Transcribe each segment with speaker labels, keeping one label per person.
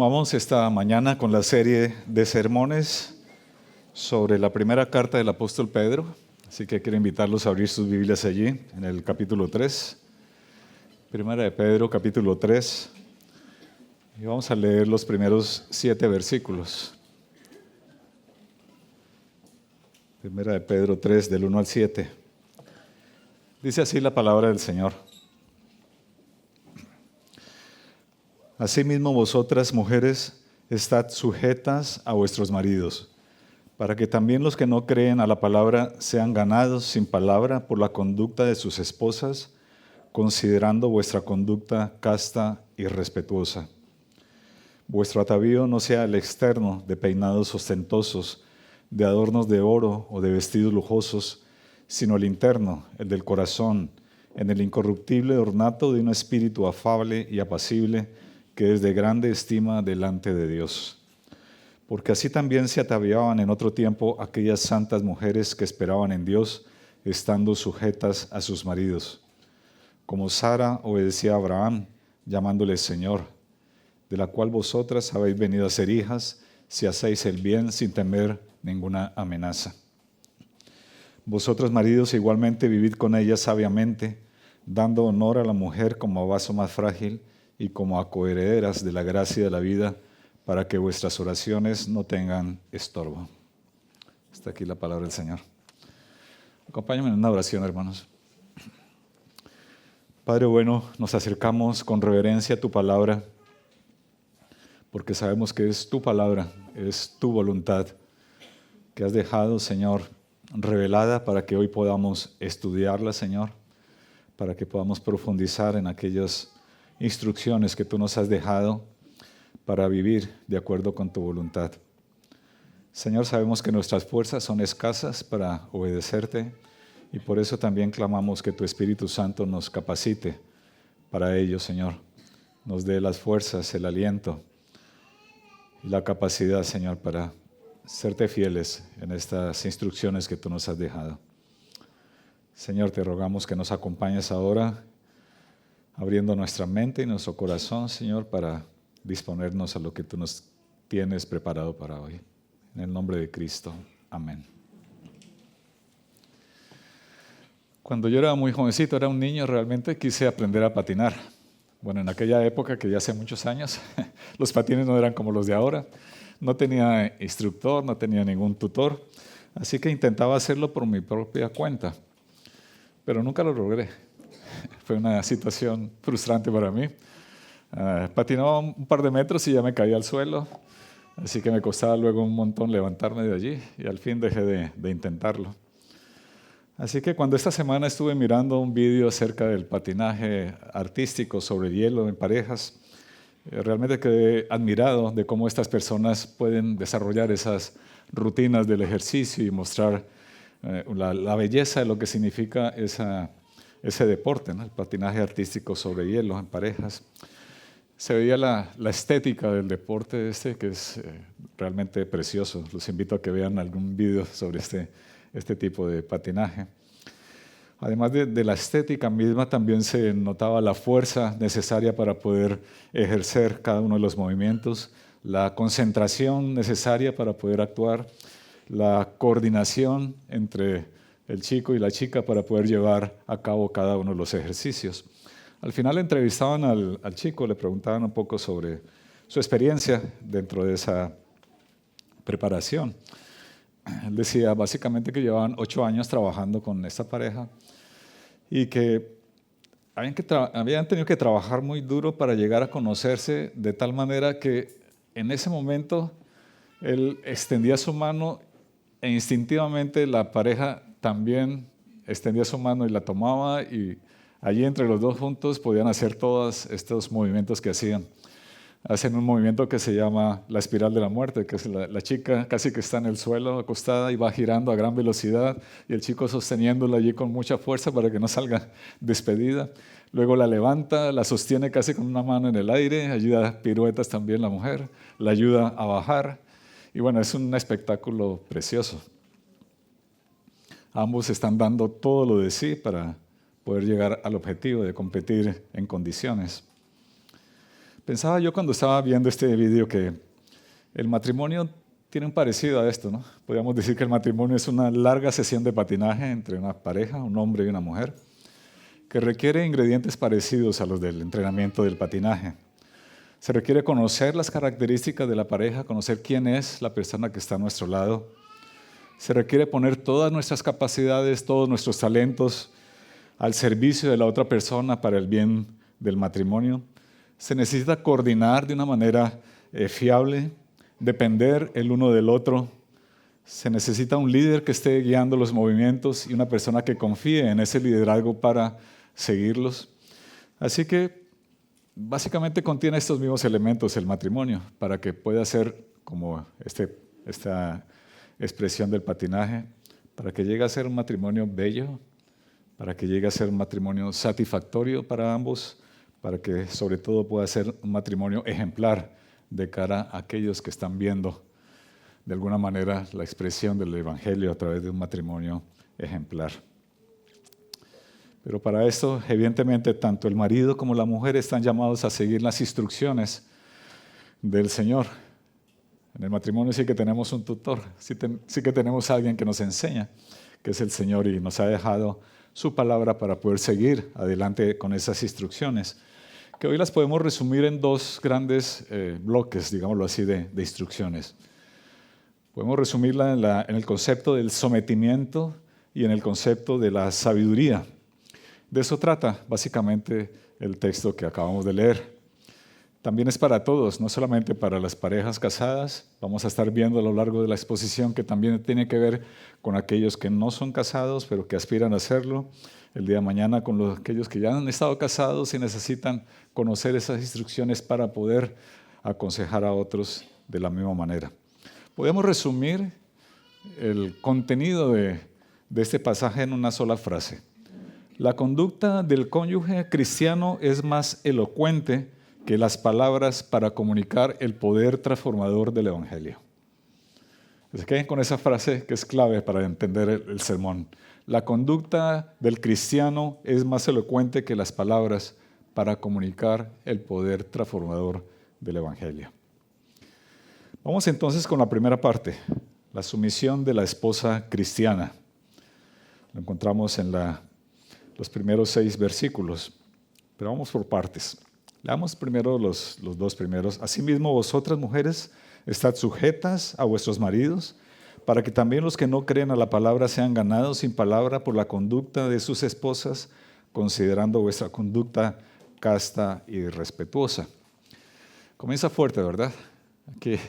Speaker 1: Continuamos esta mañana con la serie de sermones sobre la primera carta del apóstol Pedro. Así que quiero invitarlos a abrir sus Biblias allí, en el capítulo 3. Primera de Pedro, capítulo 3. Y vamos a leer los primeros 7 versículos. Primera de Pedro 3, del 1 al 7. Dice así la palabra del Señor. Asimismo vosotras, mujeres, estad sujetas a vuestros maridos, para que también los que no creen a la palabra sean ganados sin palabra por la conducta de sus esposas, considerando vuestra conducta casta y respetuosa. Vuestro atavío no sea el externo de peinados ostentosos, de adornos de oro o de vestidos lujosos, sino el interno, el del corazón, en el incorruptible ornato de un espíritu afable y apacible, que es de grande estima delante de Dios. Porque así también se ataviaban en otro tiempo aquellas santas mujeres que esperaban en Dios, estando sujetas a sus maridos. Como Sara obedecía a Abraham, llamándole Señor, de la cual vosotras habéis venido a ser hijas, si hacéis el bien sin temer ninguna amenaza. Vosotros, maridos, igualmente vivid con ellas sabiamente, dando honor a la mujer como a vaso más frágil, y como a coherederas de la gracia de la vida, para que vuestras oraciones no tengan estorbo. Hasta aquí la palabra del Señor. Acompáñenme en una oración, hermanos. Padre bueno, nos acercamos con reverencia a tu palabra, porque sabemos que es tu palabra, es tu voluntad, que has dejado, Señor, revelada para que hoy podamos estudiarla, Señor, para que podamos profundizar en aquellas instrucciones que tú nos has dejado para vivir de acuerdo con tu voluntad. Señor, sabemos que nuestras fuerzas son escasas para obedecerte y por eso también clamamos que tu Espíritu Santo nos capacite para ello, Señor. Nos dé las fuerzas, el aliento y la capacidad, Señor, para serte fieles en estas instrucciones que tú nos has dejado. Señor, te rogamos que nos acompañes ahora, abriendo nuestra mente y nuestro corazón, Señor, para disponernos a lo que tú nos tienes preparado para hoy. En el nombre de Cristo. Amén. Cuando yo era muy jovencito, era un niño, realmente quise aprender a patinar. Bueno, en aquella época, que ya hace muchos años, los patines no eran como los de ahora. No tenía instructor, no tenía ningún tutor, así que intentaba hacerlo por mi propia cuenta, pero nunca lo logré. Fue una situación frustrante para mí. Patinaba un par de metros y ya me caía al suelo, así que me costaba luego un montón levantarme de allí y al fin dejé de intentarlo. Así que cuando esta semana estuve mirando un vídeo acerca del patinaje artístico sobre hielo en parejas, realmente quedé admirado de cómo estas personas pueden desarrollar esas rutinas del ejercicio y mostrar la belleza de lo que significa ese deporte, ¿no? El patinaje artístico sobre hielo en parejas. Se veía la estética del deporte que es realmente precioso. Los invito a que vean algún video sobre este tipo de patinaje. Además de la estética misma, también se notaba la fuerza necesaria para poder ejercer cada uno de los movimientos, la concentración necesaria para poder actuar, la coordinación entre el chico y la chica para poder llevar a cabo cada uno de los ejercicios. Al final entrevistaban al chico, le preguntaban un poco sobre su experiencia dentro de esa preparación. Él decía básicamente que llevaban 8 años trabajando con esta pareja y que habían tenido que trabajar muy duro para llegar a conocerse de tal manera que en ese momento él extendía su mano e instintivamente la pareja también extendía su mano y la tomaba, y allí entre los dos juntos podían hacer todos estos movimientos que hacían. Hacen un movimiento que se llama la espiral de la muerte, que es la chica casi que está en el suelo acostada y va girando a gran velocidad y el chico sosteniéndola allí con mucha fuerza para que no salga despedida. Luego la levanta, la sostiene casi con una mano en el aire, ayuda piruetas también la mujer, la ayuda a bajar. Y bueno, es un espectáculo precioso. Ambos están dando todo lo de sí para poder llegar al objetivo de competir en condiciones. Pensaba yo cuando estaba viendo este video que el matrimonio tiene un parecido a esto, ¿no? Podríamos decir que el matrimonio es una larga sesión de patinaje entre una pareja, un hombre y una mujer, que requiere ingredientes parecidos a los del entrenamiento del patinaje. Se requiere conocer las características de la pareja, conocer quién es la persona que está a nuestro lado. Se requiere poner todas nuestras capacidades, todos nuestros talentos al servicio de la otra persona para el bien del matrimonio. Se necesita coordinar de una manera fiable, depender el uno del otro. Se necesita un líder que esté guiando los movimientos y una persona que confíe en ese liderazgo para seguirlos. Así que básicamente contiene estos mismos elementos el matrimonio para que pueda ser como esta expresión del patinaje, para que llegue a ser un matrimonio bello, para que llegue a ser un matrimonio satisfactorio para ambos, para que sobre todo pueda ser un matrimonio ejemplar de cara a aquellos que están viendo de alguna manera la expresión del Evangelio a través de un matrimonio ejemplar. Pero para esto, evidentemente, tanto el marido como la mujer están llamados a seguir las instrucciones del Señor. En el matrimonio sí que tenemos un tutor, sí que tenemos a alguien que nos enseña, que es el Señor, y nos ha dejado su palabra para poder seguir adelante con esas instrucciones, que hoy las podemos resumir en dos grandes bloques, digámoslo así, de instrucciones. Podemos resumirla en el concepto del sometimiento y en el concepto de la sabiduría. De eso trata básicamente el texto que acabamos de leer. También es para todos, no solamente para las parejas casadas. Vamos a estar viendo a lo largo de la exposición que también tiene que ver con aquellos que no son casados, pero que aspiran a hacerlo. El día de mañana con aquellos que ya han estado casados y necesitan conocer esas instrucciones para poder aconsejar a otros de la misma manera. Podemos resumir el contenido de este pasaje en una sola frase. La conducta del cónyuge cristiano es más elocuente que las palabras para comunicar el poder transformador del Evangelio. Se queden con esa frase que es clave para entender el sermón. La conducta del cristiano es más elocuente que las palabras para comunicar el poder transformador del Evangelio. Vamos entonces con la primera parte, la sumisión de la esposa cristiana. Lo encontramos en los primeros 6 versículos, pero vamos por partes. Leamos primero los 2 primeros. Asimismo, vosotras mujeres, estad sujetas a vuestros maridos, para que también los que no creen a la palabra sean ganados sin palabra por la conducta de sus esposas, considerando vuestra conducta casta y respetuosa. Comienza fuerte, ¿verdad? Aquí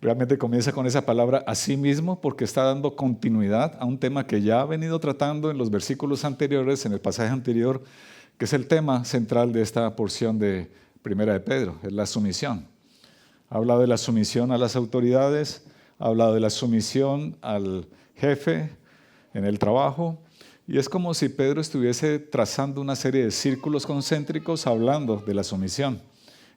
Speaker 1: realmente comienza con esa palabra asimismo, porque está dando continuidad a un tema que ya ha venido tratando en los versículos anteriores, en el pasaje anterior, que es el tema central de esta porción de Primera de Pedro, es la sumisión. Ha hablado de la sumisión a las autoridades, ha hablado de la sumisión al jefe en el trabajo, y es como si Pedro estuviese trazando una serie de círculos concéntricos hablando de la sumisión.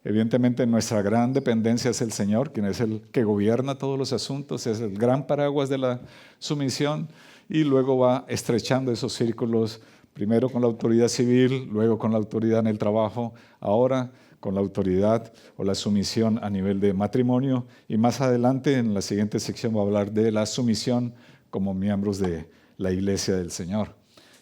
Speaker 1: Evidentemente nuestra gran dependencia es el Señor, quien es el que gobierna todos los asuntos, es el gran paraguas de la sumisión, y luego va estrechando esos círculos, primero con la autoridad civil, luego con la autoridad en el trabajo, ahora con la autoridad o la sumisión a nivel de matrimonio, y más adelante en la siguiente sección va a hablar de la sumisión como miembros de la Iglesia del Señor.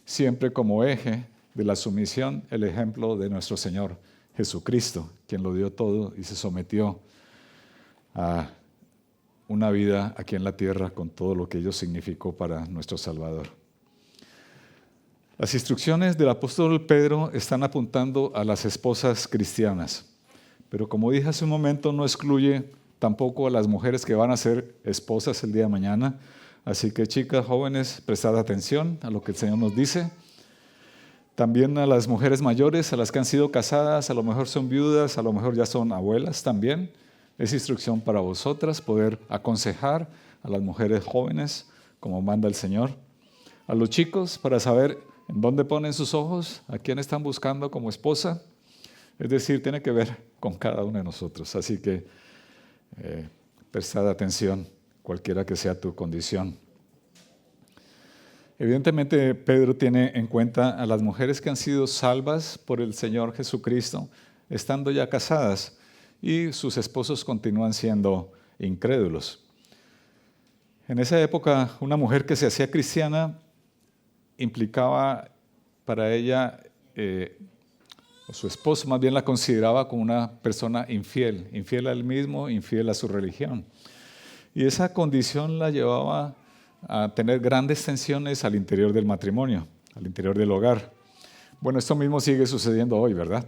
Speaker 1: Siempre como eje de la sumisión el ejemplo de nuestro Señor Jesucristo, quien lo dio todo y se sometió a una vida aquí en la tierra con todo lo que ello significó para nuestro Salvador. Las instrucciones del apóstol Pedro están apuntando a las esposas cristianas, pero como dije hace un momento, no excluye tampoco a las mujeres que van a ser esposas el día de mañana. Así que chicas, jóvenes, prestad atención a lo que el Señor nos dice. También a las mujeres mayores, a las que han sido casadas, a lo mejor son viudas, a lo mejor ya son abuelas también. Es instrucción para vosotras poder aconsejar a las mujeres jóvenes como manda el Señor. A los chicos para saber en dónde ponen sus ojos, a quién están buscando como esposa. Es decir, tiene que ver con cada uno de nosotros. Así que prestad atención, cualquiera que sea tu condición. Evidentemente, Pedro tiene en cuenta a las mujeres que han sido salvas por el Señor Jesucristo, estando ya casadas. y sus esposos continúan siendo incrédulos. En esa época, una mujer que se hacía cristiana implicaba para ella, o su esposo más bien la consideraba como una persona infiel, infiel a él mismo, infiel a su religión. Y esa condición la llevaba a tener grandes tensiones al interior del matrimonio, al interior del hogar. Bueno, esto mismo sigue sucediendo hoy, ¿verdad?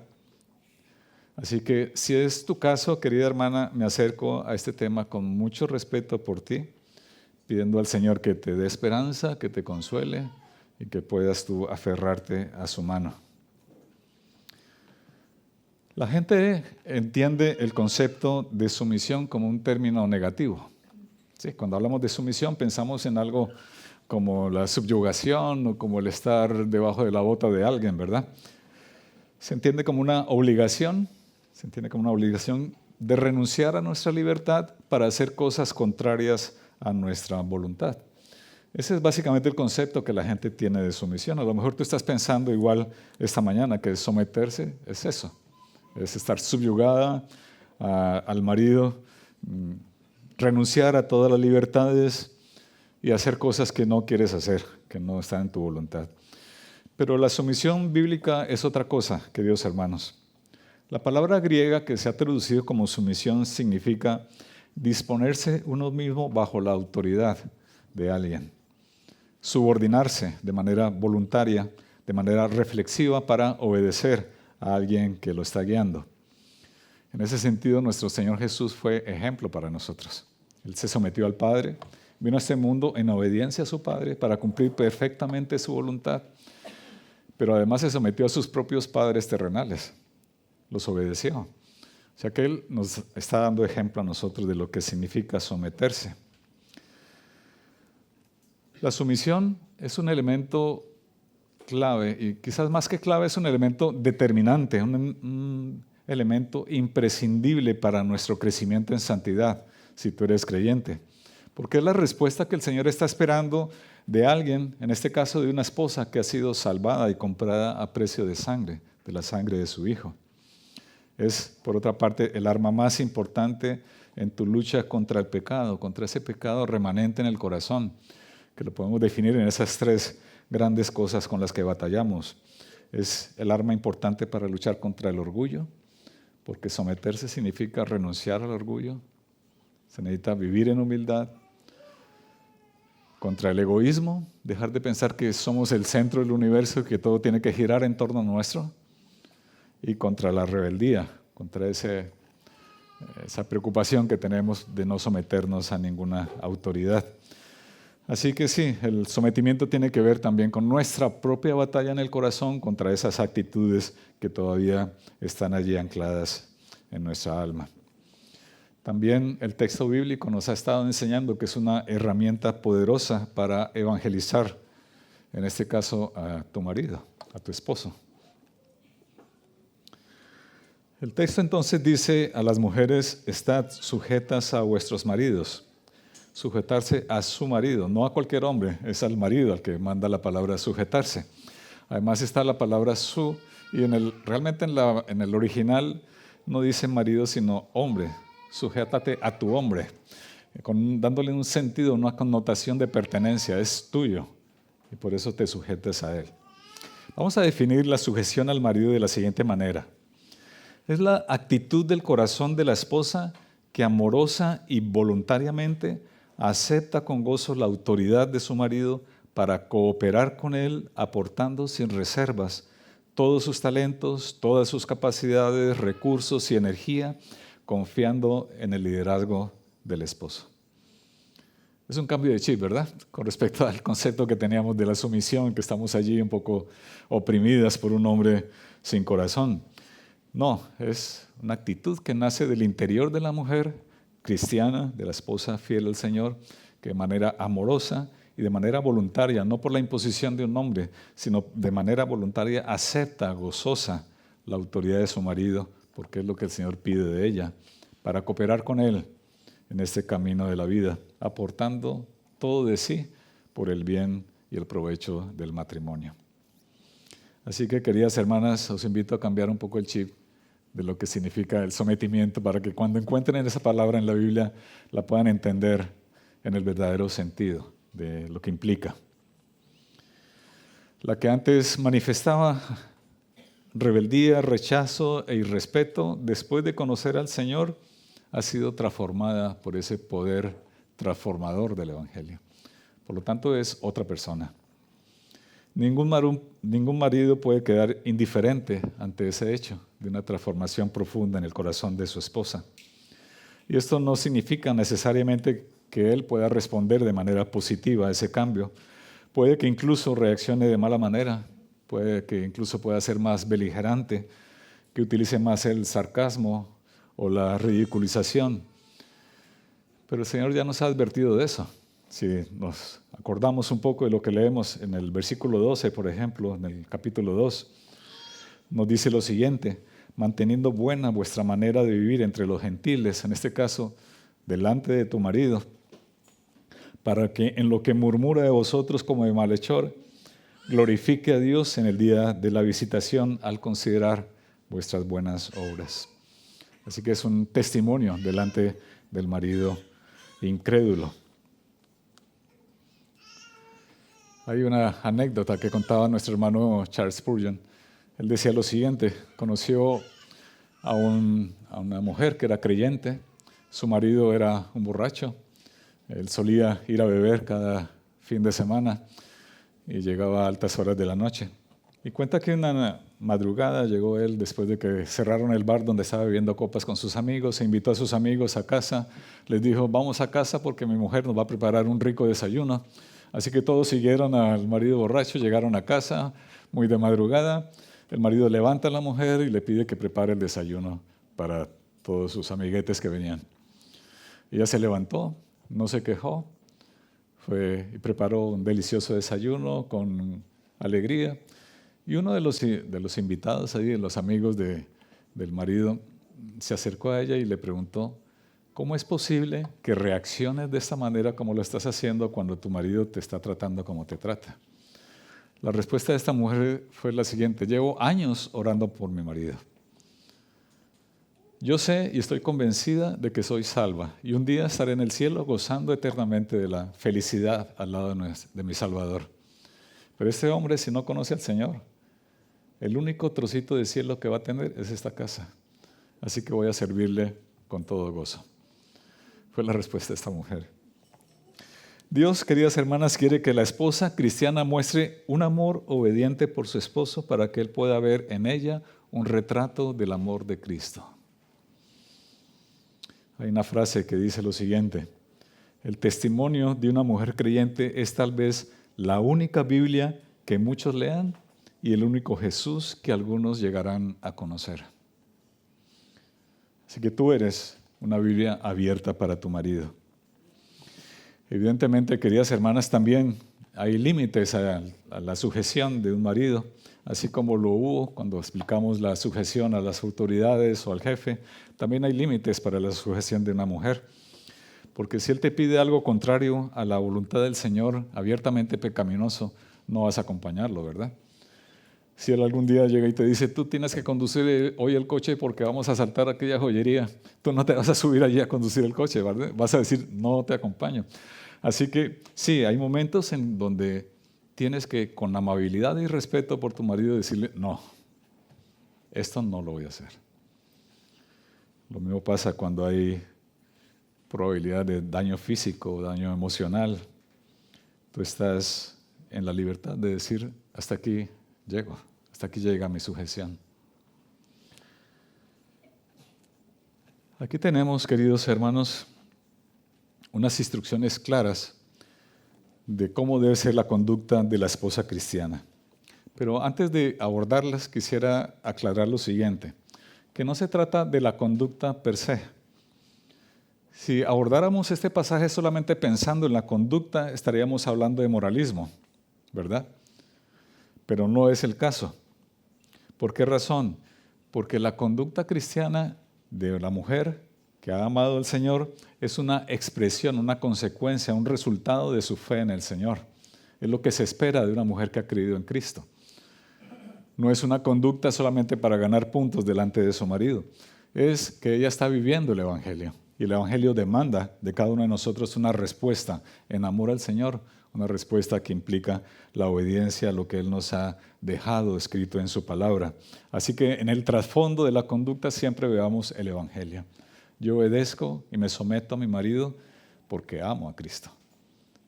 Speaker 1: Así que si es tu caso, querida hermana, me acerco a este tema con mucho respeto por ti, pidiendo al Señor que te dé esperanza, que te consuele y que puedas tú aferrarte a su mano. La gente entiende el concepto de sumisión como un término negativo. Sí, cuando hablamos de sumisión pensamos en algo como la subyugación o como el estar debajo de la bota de alguien, ¿verdad? Se entiende como una obligación, de renunciar a nuestra libertad para hacer cosas contrarias a nuestra voluntad. Ese es básicamente el concepto que la gente tiene de sumisión. A lo mejor tú estás pensando igual esta mañana que someterse es eso, es estar subyugada al marido, renunciar a todas las libertades y hacer cosas que no quieres hacer, que no están en tu voluntad. Pero la sumisión bíblica es otra cosa, queridos hermanos. La palabra griega que se ha traducido como sumisión significa disponerse uno mismo bajo la autoridad de alguien, subordinarse de manera voluntaria, de manera reflexiva para obedecer a alguien que lo está guiando. En ese sentido, nuestro Señor Jesús fue ejemplo para nosotros. Él se sometió al Padre, vino a este mundo en obediencia a su Padre para cumplir perfectamente su voluntad, pero además se sometió a sus propios padres terrenales, los obedeció. O sea que Él nos está dando ejemplo a nosotros de lo que significa someterse. La sumisión es un elemento clave, y quizás más que clave es un elemento determinante, un elemento imprescindible para nuestro crecimiento en santidad, si tú eres creyente. Porque es la respuesta que el Señor está esperando de alguien, en este caso de una esposa que ha sido salvada y comprada a precio de sangre, de la sangre de su Hijo. Es, por otra parte, el arma más importante en tu lucha contra el pecado, contra ese pecado remanente en el corazón, que lo podemos definir en esas tres grandes cosas con las que batallamos. Es el arma importante para luchar contra el orgullo, porque someterse significa renunciar al orgullo. Se necesita vivir en humildad. Contra el egoísmo, dejar de pensar que somos el centro del universo y que todo tiene que girar en torno a nuestro. Y contra la rebeldía, contra esa preocupación que tenemos de no someternos a ninguna autoridad. Así que sí, el sometimiento tiene que ver también con nuestra propia batalla en el corazón contra esas actitudes que todavía están allí ancladas en nuestra alma. También el texto bíblico nos ha estado enseñando que es una herramienta poderosa para evangelizar, en este caso a tu marido, a tu esposo. El texto entonces dice a las mujeres: estad sujetas a vuestros maridos. Sujetarse a su marido, no a cualquier hombre, es al marido al que manda la palabra sujetarse. Además está la palabra su, y realmente en el original no dice marido sino hombre. Sujétate a tu hombre, dándole un sentido, una connotación de pertenencia, es tuyo, y por eso te sujetas a él. Vamos a definir la sujeción al marido de la siguiente manera. Es la actitud del corazón de la esposa que amorosa y voluntariamente acepta con gozo la autoridad de su marido para cooperar con él, aportando sin reservas todos sus talentos, todas sus capacidades, recursos y energía, confiando en el liderazgo del esposo. Es un cambio de chip, ¿verdad? Con respecto al concepto que teníamos de la sumisión, que estamos allí un poco oprimidas por un hombre sin corazón. No, es una actitud que nace del interior de la mujer cristiana, de la esposa fiel al Señor, que de manera amorosa y de manera voluntaria, no por la imposición de un hombre, sino de manera voluntaria, acepta gozosa la autoridad de su marido, porque es lo que el Señor pide de ella, para cooperar con Él en este camino de la vida, aportando todo de sí por el bien y el provecho del matrimonio. Así que, queridas hermanas, os invito a cambiar un poco el chip de lo que significa el sometimiento, para que cuando encuentren esa palabra en la Biblia la puedan entender en el verdadero sentido de lo que implica. La que antes manifestaba rebeldía, rechazo e irrespeto, después de conocer al Señor, ha sido transformada por ese poder transformador del Evangelio. Por lo tanto, es otra persona. Ningún marido puede quedar indiferente ante ese hecho de una transformación profunda en el corazón de su esposa. Y esto no significa necesariamente que él pueda responder de manera positiva a ese cambio. Puede que incluso reaccione de mala manera, puede que incluso pueda ser más beligerante, que utilice más el sarcasmo o la ridiculización. Pero el Señor ya nos ha advertido de eso. Si nos acordamos un poco de lo que leemos en el versículo 12, por ejemplo, en el capítulo 2, nos dice lo siguiente: manteniendo buena vuestra manera de vivir entre los gentiles, en este caso, delante de tu marido, para que en lo que murmura de vosotros como de malhechor, glorifique a Dios en el día de la visitación al considerar vuestras buenas obras. Así que es un testimonio delante del marido incrédulo. Hay una anécdota que contaba nuestro hermano Charles Spurgeon. Él decía lo siguiente: conoció a una mujer que era creyente, su marido era un borracho, él solía ir a beber cada fin de semana y llegaba a altas horas de la noche. Y cuenta que una madrugada llegó él, después de que cerraron el bar donde estaba bebiendo copas con sus amigos, e invitó a sus amigos a casa, les dijo: vamos a casa porque mi mujer nos va a preparar un rico desayuno. Así que todos siguieron al marido borracho, llegaron a casa muy de madrugada. El marido levanta a la mujer y le pide que prepare el desayuno para todos sus amiguetes que venían. Ella se levantó, no se quejó, fue y preparó un delicioso desayuno con alegría. Y uno de los invitados ahí, de los amigos del marido, se acercó a ella y le preguntó: ¿cómo es posible que reacciones de esta manera como lo estás haciendo cuando tu marido te está tratando como te trata? La respuesta de esta mujer fue la siguiente: llevo años orando por mi marido. Yo sé y estoy convencida de que soy salva y un día estaré en el cielo gozando eternamente de la felicidad al lado de mi Salvador. Pero este hombre, si no conoce al Señor, el único trocito de cielo que va a tener es esta casa. Así que voy a servirle con todo gozo. Fue la respuesta de esta mujer. Dios, queridas hermanas, quiere que la esposa cristiana muestre un amor obediente por su esposo para que él pueda ver en ella un retrato del amor de Cristo. Hay una frase que dice lo siguiente: el testimonio de una mujer creyente es tal vez la única Biblia que muchos lean y el único Jesús que algunos llegarán a conocer. Así que tú eres una Biblia abierta para tu marido. Evidentemente, queridas hermanas, también hay límites a la sujeción de un marido, así como lo hubo cuando explicamos la sujeción a las autoridades o al jefe. También hay límites para la sujeción de una mujer, porque si él te pide algo contrario a la voluntad del Señor, abiertamente pecaminoso, no vas a acompañarlo, ¿verdad? Si él algún día llega y te dice: tú tienes que conducir hoy el coche porque vamos a asaltar aquella joyería, tú no te vas a subir allí a conducir el coche, ¿verdad? Vas a decir: no te acompaño. Así que sí, hay momentos en donde tienes que, con amabilidad y respeto por tu marido, decirle: no, esto no lo voy a hacer. Lo mismo pasa cuando hay probabilidad de daño físico o daño emocional. Tú estás en la libertad de decir: hasta aquí llego, hasta aquí llega mi sujeción. Aquí tenemos, queridos hermanos, unas instrucciones claras de cómo debe ser la conducta de la esposa cristiana. Pero antes de abordarlas, quisiera aclarar lo siguiente, que no se trata de la conducta per se. Si abordáramos este pasaje solamente pensando en la conducta, estaríamos hablando de moralismo, ¿verdad? Pero no es el caso. ¿Por qué razón? Porque la conducta cristiana de la mujer que ha amado al Señor es una expresión, una consecuencia, un resultado de su fe en el Señor. Es lo que se espera de una mujer que ha creído en Cristo. No es una conducta solamente para ganar puntos delante de su marido. Es que ella está viviendo el Evangelio. Y el Evangelio demanda de cada uno de nosotros una respuesta en amor al Señor, una respuesta que implica la obediencia a lo que Él nos ha dejado escrito en su palabra. Así que en el trasfondo de la conducta siempre veamos el Evangelio. Yo obedezco y me someto a mi marido porque amo a Cristo.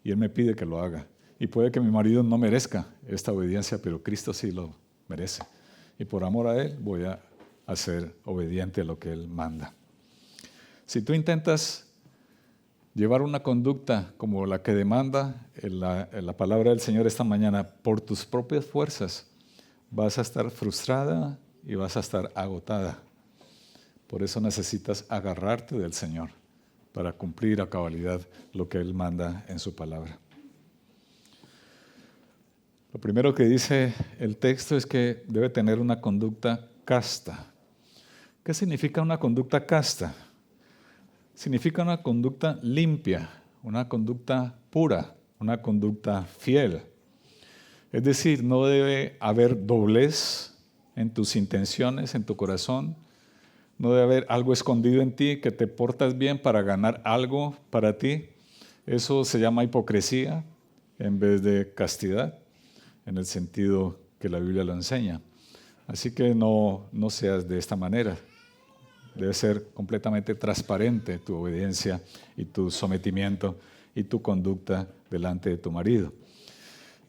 Speaker 1: Y Él me pide que lo haga. Y puede que mi marido no merezca esta obediencia, pero Cristo sí lo merece. Y por amor a Él voy a ser obediente a lo que Él manda. Si tú intentas llevar una conducta como la que demanda en la palabra del Señor esta mañana por tus propias fuerzas, vas a estar frustrada y vas a estar agotada. Por eso necesitas agarrarte del Señor para cumplir a cabalidad lo que Él manda en su palabra. Lo primero que dice el texto es que debe tener una conducta casta. ¿Qué significa una conducta casta? Significa una conducta limpia, una conducta pura, una conducta fiel. Es decir, no debe haber doblez en tus intenciones, en tu corazón. No debe haber algo escondido en ti que te portas bien para ganar algo para ti. Eso se llama hipocresía en vez de castidad, en el sentido que la Biblia lo enseña. Así que no seas de esta manera. Debe ser completamente transparente tu obediencia y tu sometimiento y tu conducta delante de tu marido.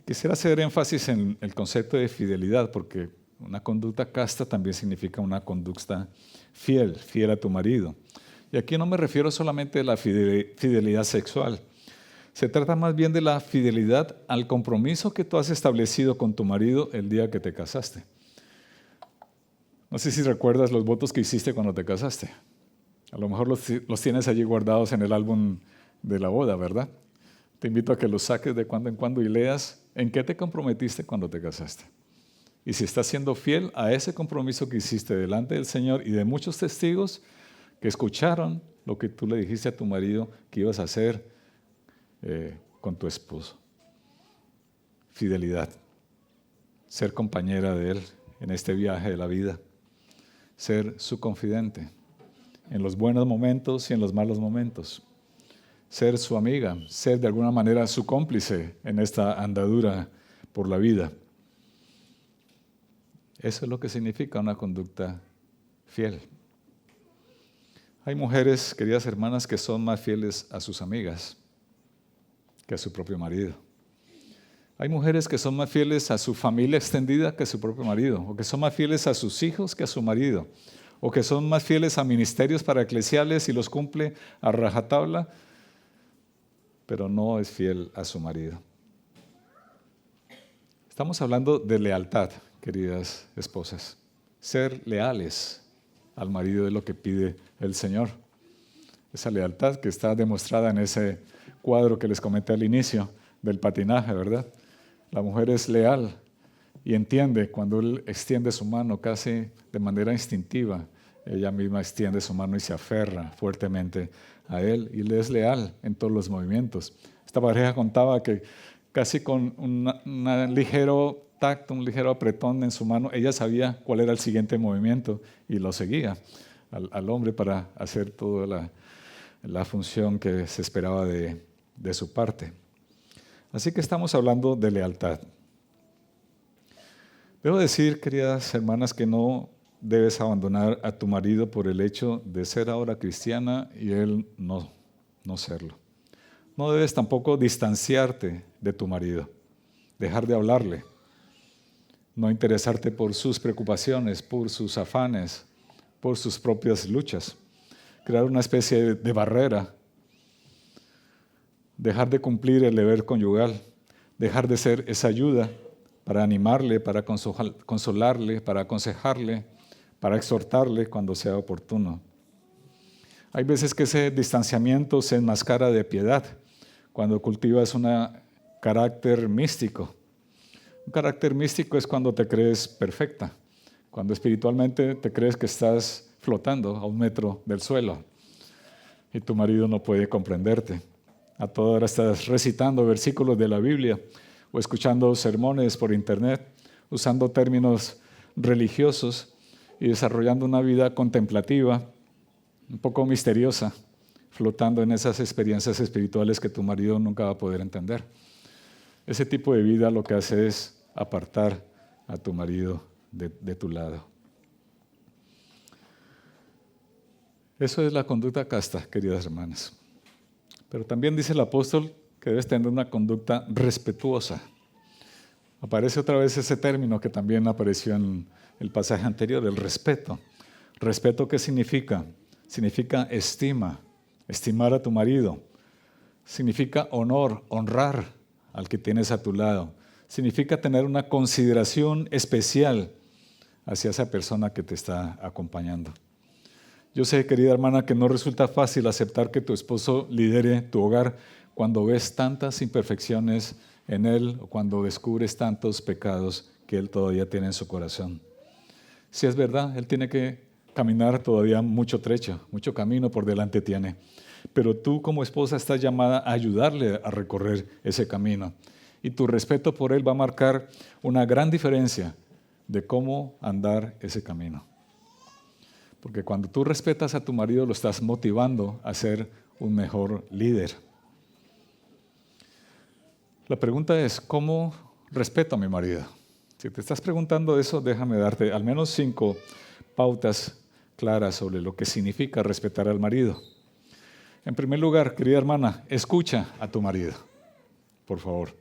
Speaker 1: Quisiera hacer énfasis en el concepto de fidelidad, porque una conducta casta también significa una conducta fiel a tu marido. Y aquí no me refiero solamente a la fidelidad sexual. Se trata más bien de la fidelidad al compromiso que tú has establecido con tu marido el día que te casaste. No sé si recuerdas los votos que hiciste cuando te casaste. A lo mejor los tienes allí guardados en el álbum de la boda, ¿verdad? Te invito a que los saques de cuando en cuando y leas en qué te comprometiste cuando te casaste. Y si estás siendo fiel a ese compromiso que hiciste delante del Señor y de muchos testigos que escucharon lo que tú le dijiste a tu marido que ibas a hacer con tu esposo. Fidelidad. Ser compañera de Él en este viaje de la vida. Ser su confidente en los buenos momentos y en los malos momentos. Ser su amiga, ser de alguna manera su cómplice en esta andadura por la vida. Eso es lo que significa una conducta fiel. Hay mujeres, queridas hermanas, que son más fieles a sus amigas que a su propio marido. Hay mujeres que son más fieles a su familia extendida que a su propio marido, o que son más fieles a sus hijos que a su marido, o que son más fieles a ministerios paraeclesiales y los cumple a rajatabla, pero no es fiel a su marido. Estamos hablando de lealtad, queridas esposas. Ser leales al marido es lo que pide el Señor. Esa lealtad que está demostrada en ese cuadro que les comenté al inicio del patinaje, ¿verdad? La mujer es leal y entiende cuando él extiende su mano casi de manera instintiva. Ella misma extiende su mano y se aferra fuertemente a él y le es leal en todos los movimientos. Esta pareja contaba que casi con un ligero tacto, un ligero apretón en su mano, ella sabía cuál era el siguiente movimiento y lo seguía al hombre para hacer toda la función que se esperaba de su parte. Así que estamos hablando de lealtad. Debo decir, queridas hermanas, que no debes abandonar a tu marido por el hecho de ser ahora cristiana y él no serlo. No debes tampoco distanciarte de tu marido, dejar de hablarle, no interesarte por sus preocupaciones, por sus afanes, por sus propias luchas, crear una especie de barrera, dejar de cumplir el deber conyugal, dejar de ser esa ayuda para animarle, para consolarle, para aconsejarle, para exhortarle cuando sea oportuno. Hay veces que ese distanciamiento se enmascara de piedad, cuando cultivas un carácter místico. Un carácter místico es cuando te crees perfecta, cuando espiritualmente te crees que estás flotando a 1 metro del suelo y tu marido no puede comprenderte. A toda hora estás recitando versículos de la Biblia o escuchando sermones por internet, usando términos religiosos y desarrollando una vida contemplativa, un poco misteriosa, flotando en esas experiencias espirituales que tu marido nunca va a poder entender. Ese tipo de vida lo que hace es apartar a tu marido de tu lado. Eso es la conducta casta, queridas hermanas. Pero también dice el apóstol que debes tener una conducta respetuosa. Aparece otra vez ese término que también apareció en el pasaje anterior, el respeto. ¿Respeto qué significa? Significa estima, estimar a tu marido. Significa honor, honrar al que tienes a tu lado. Significa tener una consideración especial hacia esa persona que te está acompañando. Yo sé, querida hermana, que no resulta fácil aceptar que tu esposo lidere tu hogar cuando ves tantas imperfecciones en él o cuando descubres tantos pecados que él todavía tiene en su corazón. Si es verdad, él tiene que caminar todavía mucho trecho, mucho camino por delante tiene. Pero tú como esposa estás llamada a ayudarle a recorrer ese camino. Y tu respeto por él va a marcar una gran diferencia de cómo andar ese camino. Porque cuando tú respetas a tu marido, lo estás motivando a ser un mejor líder. La pregunta es, ¿cómo respeto a mi marido? Si te estás preguntando eso, déjame darte al menos 5 pautas claras sobre lo que significa respetar al marido. En primer lugar, querida hermana, escucha a tu marido, por favor.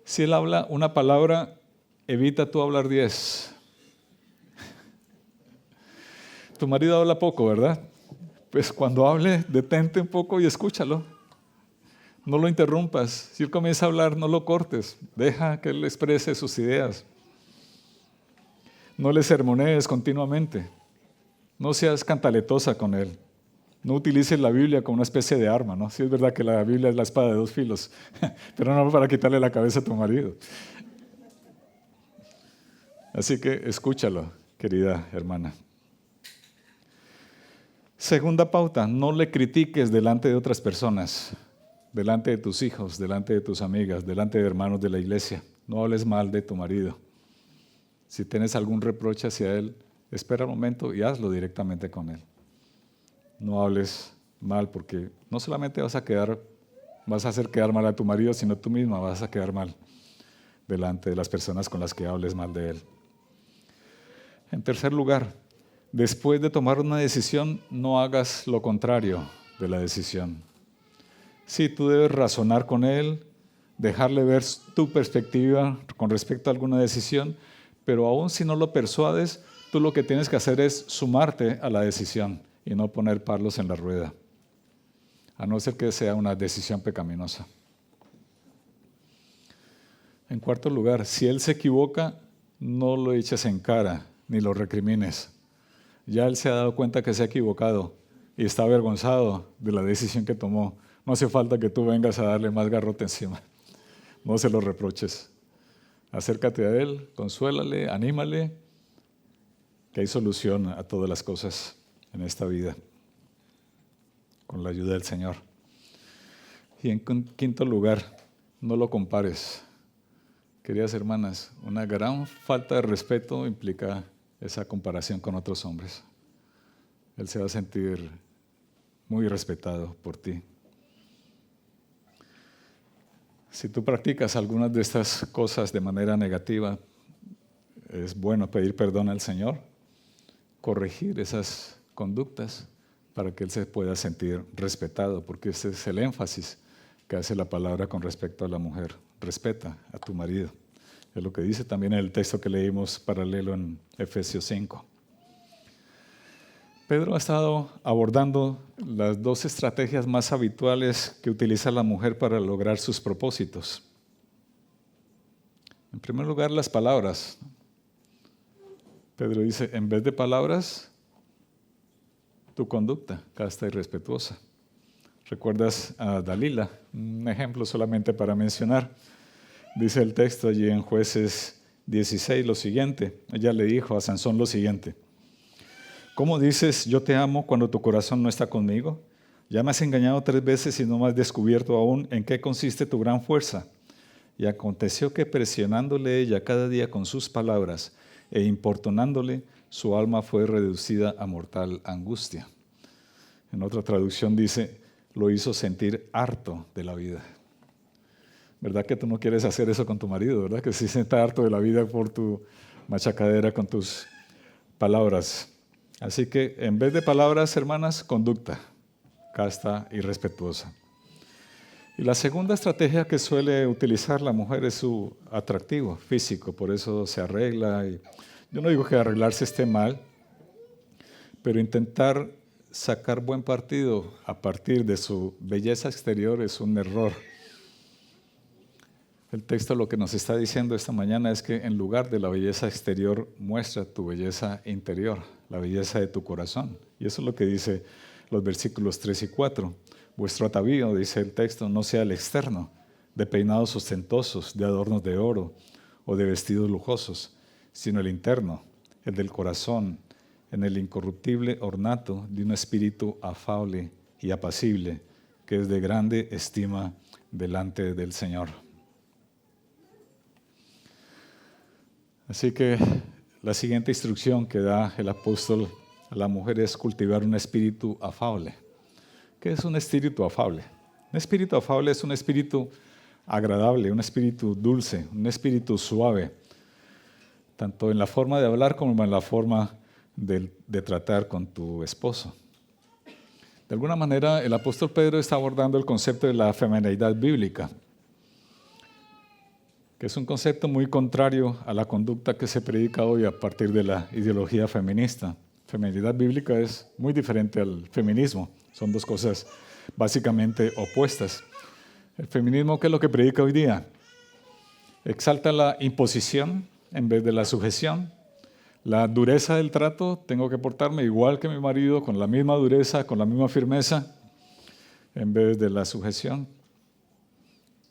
Speaker 1: Si él habla una palabra, evita tú hablar 10. Tu marido habla poco, ¿verdad? Pues cuando hable, detente un poco y escúchalo. No lo interrumpas. Si él comienza a hablar, no lo cortes. Deja que él exprese sus ideas. No le sermonees continuamente. No seas cantaletosa con él. No utilices la Biblia como una especie de arma, ¿no? Sí es verdad que la Biblia es la espada de 2 filos, pero no para quitarle la cabeza a tu marido. Así que escúchalo, querida hermana. Segunda pauta, no le critiques delante de otras personas, delante de tus hijos, delante de tus amigas, delante de hermanos de la iglesia. No hables mal de tu marido. Si tienes algún reproche hacia él, espera un momento y hazlo directamente con él. No hables mal porque no solamente vas a hacer quedar mal a tu marido, sino tú misma vas a quedar mal delante de las personas con las que hables mal de él. En tercer lugar, después de tomar una decisión, no hagas lo contrario de la decisión. Sí, tú debes razonar con él, dejarle ver tu perspectiva con respecto a alguna decisión, pero aún si no lo persuades, tú lo que tienes que hacer es sumarte a la decisión y no poner palos en la rueda, a no ser que sea una decisión pecaminosa. En cuarto lugar, si él se equivoca, no lo eches en cara ni lo recrimines. Ya él se ha dado cuenta que se ha equivocado y está avergonzado de la decisión que tomó. No hace falta que tú vengas a darle más garrote encima. No se lo reproches. Acércate a él, consuélale, anímale, que hay solución a todas las cosas en esta vida, con la ayuda del Señor. Y en quinto lugar, no lo compares. Queridas hermanas, una gran falta de respeto implica esa comparación con otros hombres. Él se va a sentir muy respetado por ti. Si tú practicas algunas de estas cosas de manera negativa, es bueno pedir perdón al Señor, corregir esas conductas para que Él se pueda sentir respetado, porque ese es el énfasis que hace la palabra con respecto a la mujer. Respeta a tu marido. Es lo que dice también en el texto que leímos paralelo en Efesios 5. Pedro ha estado abordando las 2 estrategias más habituales que utiliza la mujer para lograr sus propósitos. En primer lugar, las palabras. Pedro dice, en vez de palabras, tu conducta casta y respetuosa. ¿Recuerdas a Dalila? Un ejemplo solamente para mencionar. Dice el texto allí en Jueces 16 lo siguiente. Ella le dijo a Sansón lo siguiente. ¿Cómo dices, yo te amo cuando tu corazón no está conmigo? Ya me has engañado 3 veces y no me has descubierto aún en qué consiste tu gran fuerza. Y aconteció que presionándole ella cada día con sus palabras, e importunándole, su alma fue reducida a mortal angustia. En otra traducción dice, lo hizo sentir harto de la vida. ¿Verdad que tú no quieres hacer eso con tu marido? ¿Verdad que sí se está harto de la vida por tu machacadera con tus palabras? Así que en vez de palabras, hermanas, conducta casta y respetuosa. Y la segunda estrategia que suele utilizar la mujer es su atractivo físico, por eso se arregla. Y yo no digo que arreglarse esté mal, pero intentar sacar buen partido a partir de su belleza exterior es un error. El texto lo que nos está diciendo esta mañana es que en lugar de la belleza exterior, muestra tu belleza interior, la belleza de tu corazón. Y eso es lo que dice los versículos 3 y 4. Vuestro atavío, dice el texto, no sea el externo, de peinados ostentosos, de adornos de oro o de vestidos lujosos, sino el interno, el del corazón, en el incorruptible ornato de un espíritu afable y apacible, que es de grande estima delante del Señor. Así que la siguiente instrucción que da el apóstol a la mujer es cultivar un espíritu afable. ¿Qué es un espíritu afable? Un espíritu afable es un espíritu agradable, un espíritu dulce, un espíritu suave, tanto en la forma de hablar como en la forma de tratar con tu esposo. De alguna manera, el apóstol Pedro está abordando el concepto de la femineidad bíblica, que es un concepto muy contrario a la conducta que se predica hoy a partir de la ideología feminista. Feminidad bíblica es muy diferente al feminismo. Son dos cosas básicamente opuestas. El feminismo, ¿qué es lo que predica hoy día? Exalta la imposición en vez de la sujeción. La dureza del trato, tengo que portarme igual que mi marido, con la misma dureza, con la misma firmeza, en vez de la sujeción.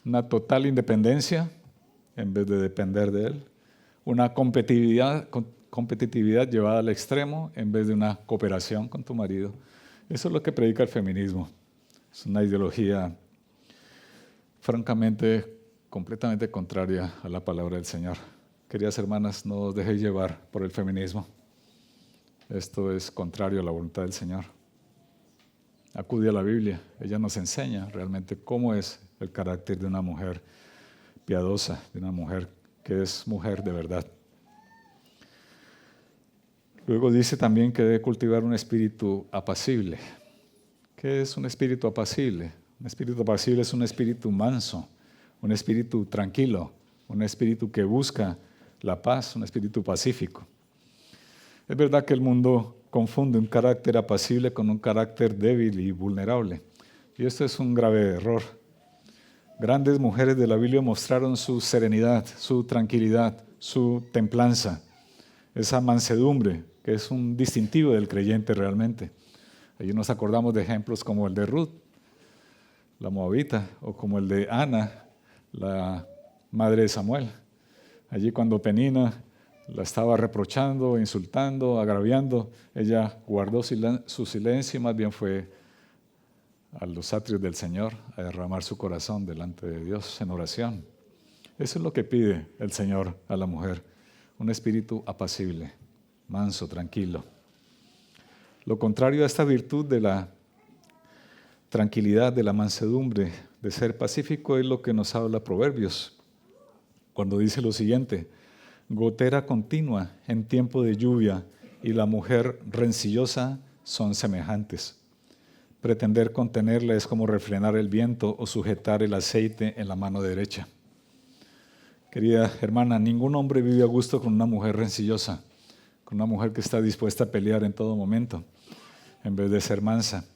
Speaker 1: Una total independencia en vez de depender de él. Una competitividad llevada al extremo en vez de una cooperación con tu marido. Eso es lo que predica el feminismo. Es una ideología francamente, completamente contraria a la palabra del Señor. Queridas hermanas, no os dejéis llevar por el feminismo. Esto es contrario a la voluntad del Señor. Acude a la Biblia. Ella nos enseña realmente cómo es el carácter de una mujer piadosa, de una mujer que es mujer de verdad. Luego dice también que debe cultivar un espíritu apacible. ¿Qué es un espíritu apacible? Un espíritu apacible es un espíritu manso, un espíritu tranquilo, un espíritu que busca la paz, un espíritu pacífico. Es verdad que el mundo confunde un carácter apacible con un carácter débil y vulnerable. Y esto es un grave error. Grandes mujeres de la Biblia mostraron su serenidad, su tranquilidad, su templanza, esa mansedumbre que es un distintivo del creyente realmente. Allí nos acordamos de ejemplos como el de Ruth, la moabita, o como el de Ana, la madre de Samuel. Allí cuando Penina la estaba reprochando, insultando, agraviando, ella guardó su silencio y más bien fue a los atrios del Señor a derramar su corazón delante de Dios en oración. Eso es lo que pide el Señor a la mujer, un espíritu apacible, manso, tranquilo. Lo contrario a esta virtud de la tranquilidad, de la mansedumbre, de ser pacífico, es lo que nos habla Proverbios, cuando dice lo siguiente: gotera continua en tiempo de lluvia y la mujer rencillosa son semejantes. Pretender contenerla es como refrenar el viento o sujetar el aceite en la mano derecha. Querida hermana, ningún hombre vive a gusto con una mujer rencillosa, con una mujer que está dispuesta a pelear en todo momento, en vez de ser mansa,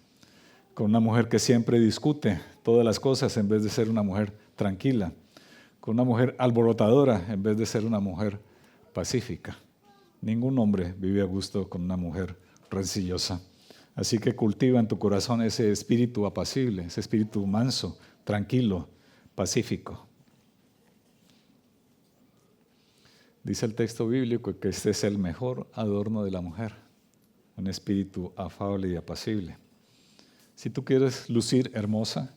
Speaker 1: con una mujer que siempre discute todas las cosas en vez de ser una mujer tranquila, con una mujer alborotadora en vez de ser una mujer pacífica. Ningún hombre vive a gusto con una mujer rencillosa. Así que cultiva en tu corazón ese espíritu apacible, ese espíritu manso, tranquilo, pacífico. Dice el texto bíblico que este es el mejor adorno de la mujer, un espíritu afable y apacible. Si tú quieres lucir hermosa,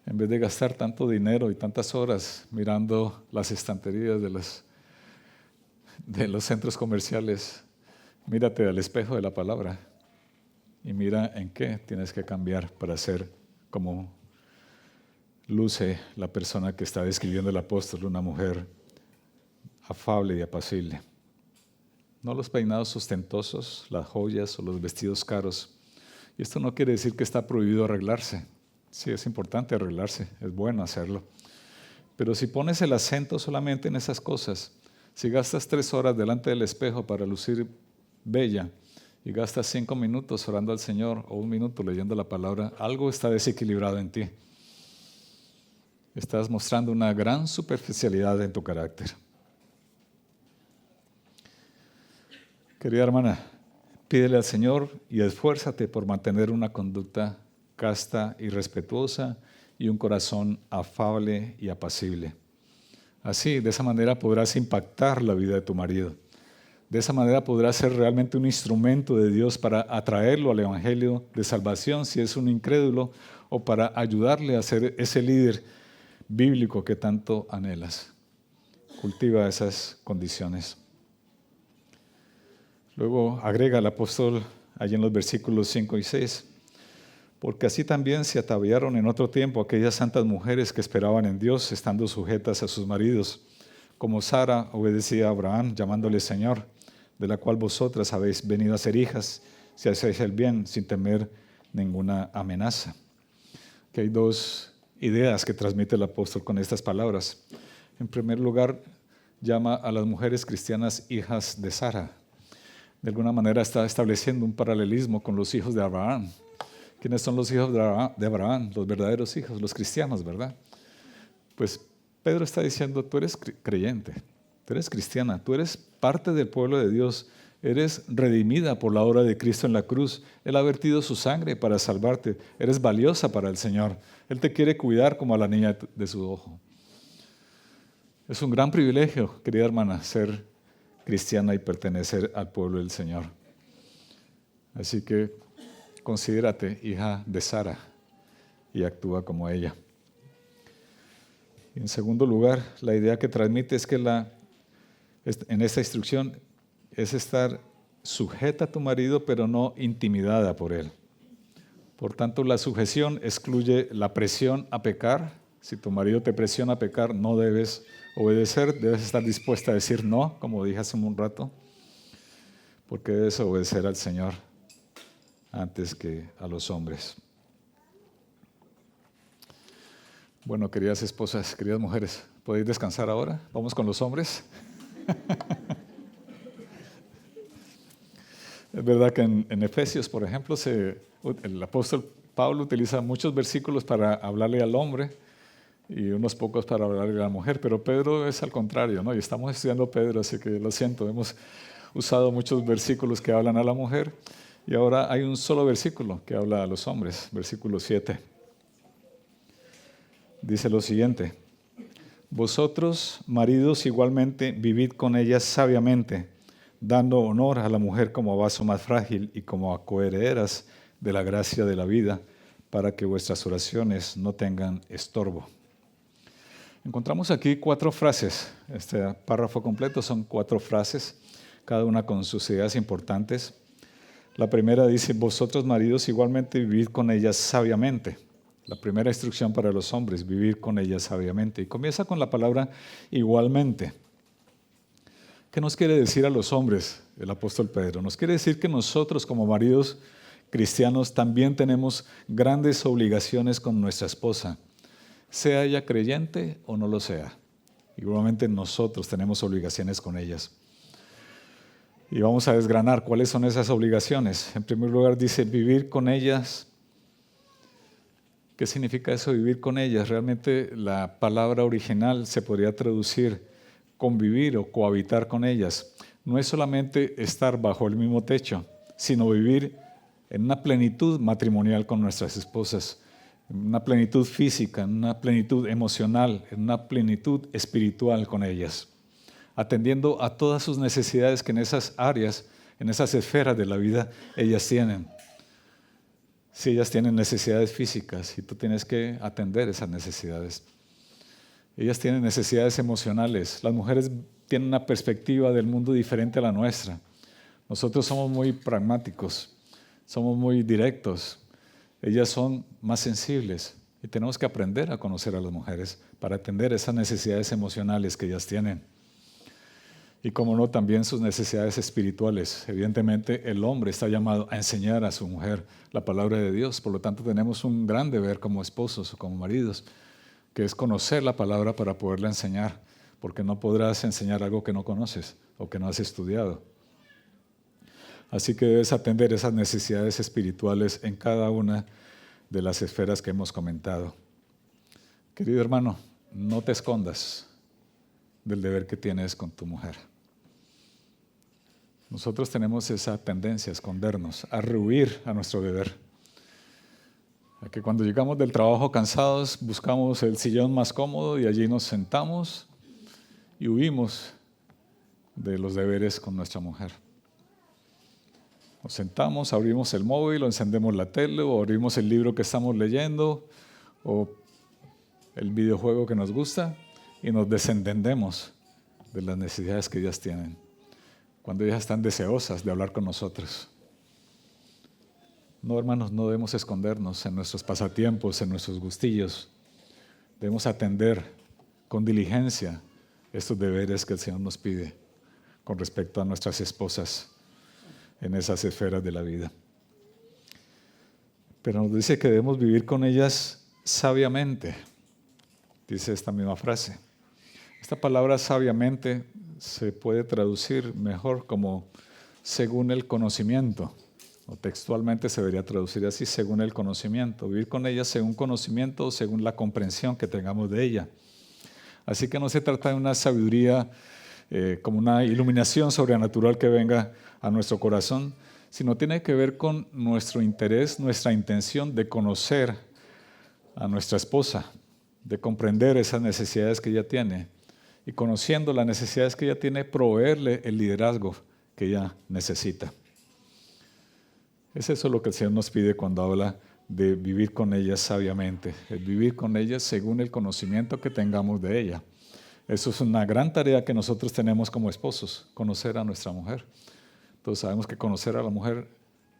Speaker 1: en vez de gastar tanto dinero y tantas horas mirando las estanterías de los centros comerciales, mírate al espejo de la palabra y mira en qué tienes que cambiar para ser como luce la persona que está describiendo el apóstol, una mujer afable y apacible. No los peinados ostentosos, las joyas o los vestidos caros. Y esto no quiere decir que está prohibido arreglarse. Sí, es importante arreglarse, es bueno hacerlo. Pero si pones el acento solamente en esas cosas, si gastas 3 horas delante del espejo para lucir bella y gastas 5 minutos orando al Señor o 1 minuto leyendo la palabra, algo está desequilibrado en ti. Estás mostrando una gran superficialidad en tu carácter. Querida hermana, pídele al Señor y esfuérzate por mantener una conducta casta y respetuosa y un corazón afable y apacible. Así, de esa manera podrás impactar la vida de tu marido. De esa manera podrás ser realmente un instrumento de Dios para atraerlo al Evangelio de salvación si es un incrédulo o para ayudarle a ser ese líder bíblico que tanto anhelas. Cultiva esas condiciones. Luego agrega el apóstol allí en los versículos 5 y 6, porque así también se ataviaron en otro tiempo aquellas santas mujeres que esperaban en Dios, estando sujetas a sus maridos, como Sara obedecía a Abraham, llamándole Señor, de la cual vosotras habéis venido a ser hijas, si hacéis el bien sin temer ninguna amenaza. Aquí hay 2 ideas que transmite el apóstol con estas palabras. En primer lugar, llama a las mujeres cristianas hijas de Sara. De alguna manera está estableciendo un paralelismo con los hijos de Abraham. ¿Quiénes son los hijos de Abraham? Los verdaderos hijos, los cristianos, ¿verdad? Pues Pedro está diciendo, tú eres creyente, tú eres cristiana, tú eres parte del pueblo de Dios, eres redimida por la obra de Cristo en la cruz. Él ha vertido su sangre para salvarte, eres valiosa para el Señor. Él te quiere cuidar como a la niña de su ojo. Es un gran privilegio, querida hermana, ser cristiana y pertenecer al pueblo del Señor. Así que considérate hija de Sara y actúa como ella. En segundo lugar, la idea que transmite es que en esta instrucción es estar sujeta a tu marido, pero no intimidada por él. Por tanto, la sujeción excluye la presión a pecar. Si tu marido te presiona a pecar, no debes obedecer, debes estar dispuesta a decir no, como dije hace un rato, porque debes obedecer al Señor antes que a los hombres. Bueno, queridas esposas, queridas mujeres, ¿podéis descansar ahora? Vamos con los hombres. Es verdad que en Efesios, por ejemplo, el apóstol Pablo utiliza muchos versículos para hablarle al hombre y unos pocos para hablarle a la mujer, pero Pedro es al contrario, ¿no? Y estamos estudiando Pedro, así que lo siento, hemos usado muchos versículos que hablan a la mujer y ahora hay un solo versículo que habla a los hombres, versículo 7. Dice lo siguiente: vosotros, maridos, igualmente vivid con ellas sabiamente, dando honor a la mujer como a vaso más frágil y como a coherederas de la gracia de la vida, para que vuestras oraciones no tengan estorbo. Encontramos aquí 4 frases. Este párrafo completo son 4 frases, cada una con sus ideas importantes. La primera dice, vosotros maridos igualmente vivid con ellas sabiamente. La primera instrucción para los hombres, vivir con ellas sabiamente. Y comienza con la palabra igualmente. ¿Qué nos quiere decir a los hombres el apóstol Pedro? Nos quiere decir que nosotros como maridos cristianos también tenemos grandes obligaciones con nuestra esposa, sea ella creyente o no lo sea. Igualmente nosotros tenemos obligaciones con ellas. Y vamos a desgranar cuáles son esas obligaciones. En primer lugar dice vivir con ellas. ¿Qué significa eso, vivir con ellas? Realmente la palabra original se podría traducir convivir o cohabitar con ellas. No es solamente estar bajo el mismo techo, sino vivir en una plenitud matrimonial con nuestras esposas, en una plenitud física, en una plenitud emocional, en una plenitud espiritual con ellas, atendiendo a todas sus necesidades que en esas áreas, en esas esferas de la vida, ellas tienen. Si ellas tienen necesidades físicas y tú tienes que atender esas necesidades. Ellas tienen necesidades emocionales. Las mujeres tienen una perspectiva del mundo diferente a la nuestra. Nosotros somos muy pragmáticos, somos muy directos. Ellas son más sensibles y tenemos que aprender a conocer a las mujeres para atender esas necesidades emocionales que ellas tienen. Y como no, también sus necesidades espirituales. Evidentemente, el hombre está llamado a enseñar a su mujer la palabra de Dios. Por lo tanto, tenemos un gran deber como esposos o como maridos, que es conocer la palabra para poderla enseñar, porque no podrás enseñar algo que no conoces o que no has estudiado. Así que debes atender esas necesidades espirituales en cada una de las esferas que hemos comentado. Querido hermano, no te escondas del deber que tienes con tu mujer. Nosotros tenemos esa tendencia a escondernos, a rehuir a nuestro deber. A que cuando llegamos del trabajo cansados, buscamos el sillón más cómodo y allí nos sentamos y huimos de los deberes con nuestra mujer. Nos sentamos, abrimos el móvil, o encendemos la tele, o abrimos el libro que estamos leyendo, o el videojuego que nos gusta, y nos desentendemos de las necesidades que ellas tienen, cuando ellas están deseosas de hablar con nosotros. No, hermanos, no debemos escondernos en nuestros pasatiempos, en nuestros gustillos. Debemos atender con diligencia estos deberes que el Señor nos pide con respecto a nuestras esposas en esas esferas de la vida. Pero nos dice que debemos vivir con ellas sabiamente, dice esta misma frase. Esta palabra sabiamente se puede traducir mejor como según el conocimiento, o textualmente se debería traducir así, según el conocimiento. Vivir con ella según conocimiento o según la comprensión que tengamos de ella. Así que no se trata de una sabiduría como una iluminación sobrenatural que venga a nuestro corazón, sino tiene que ver con nuestro interés, nuestra intención de conocer a nuestra esposa, de comprender esas necesidades que ella tiene y, conociendo las necesidades que ella tiene, proveerle el liderazgo que ella necesita. Es eso lo que el Señor nos pide cuando habla de vivir con ella sabiamente, el vivir con ella según el conocimiento que tengamos de ella. Eso es una gran tarea que nosotros tenemos como esposos, conocer a nuestra mujer. Entonces sabemos que conocer a la mujer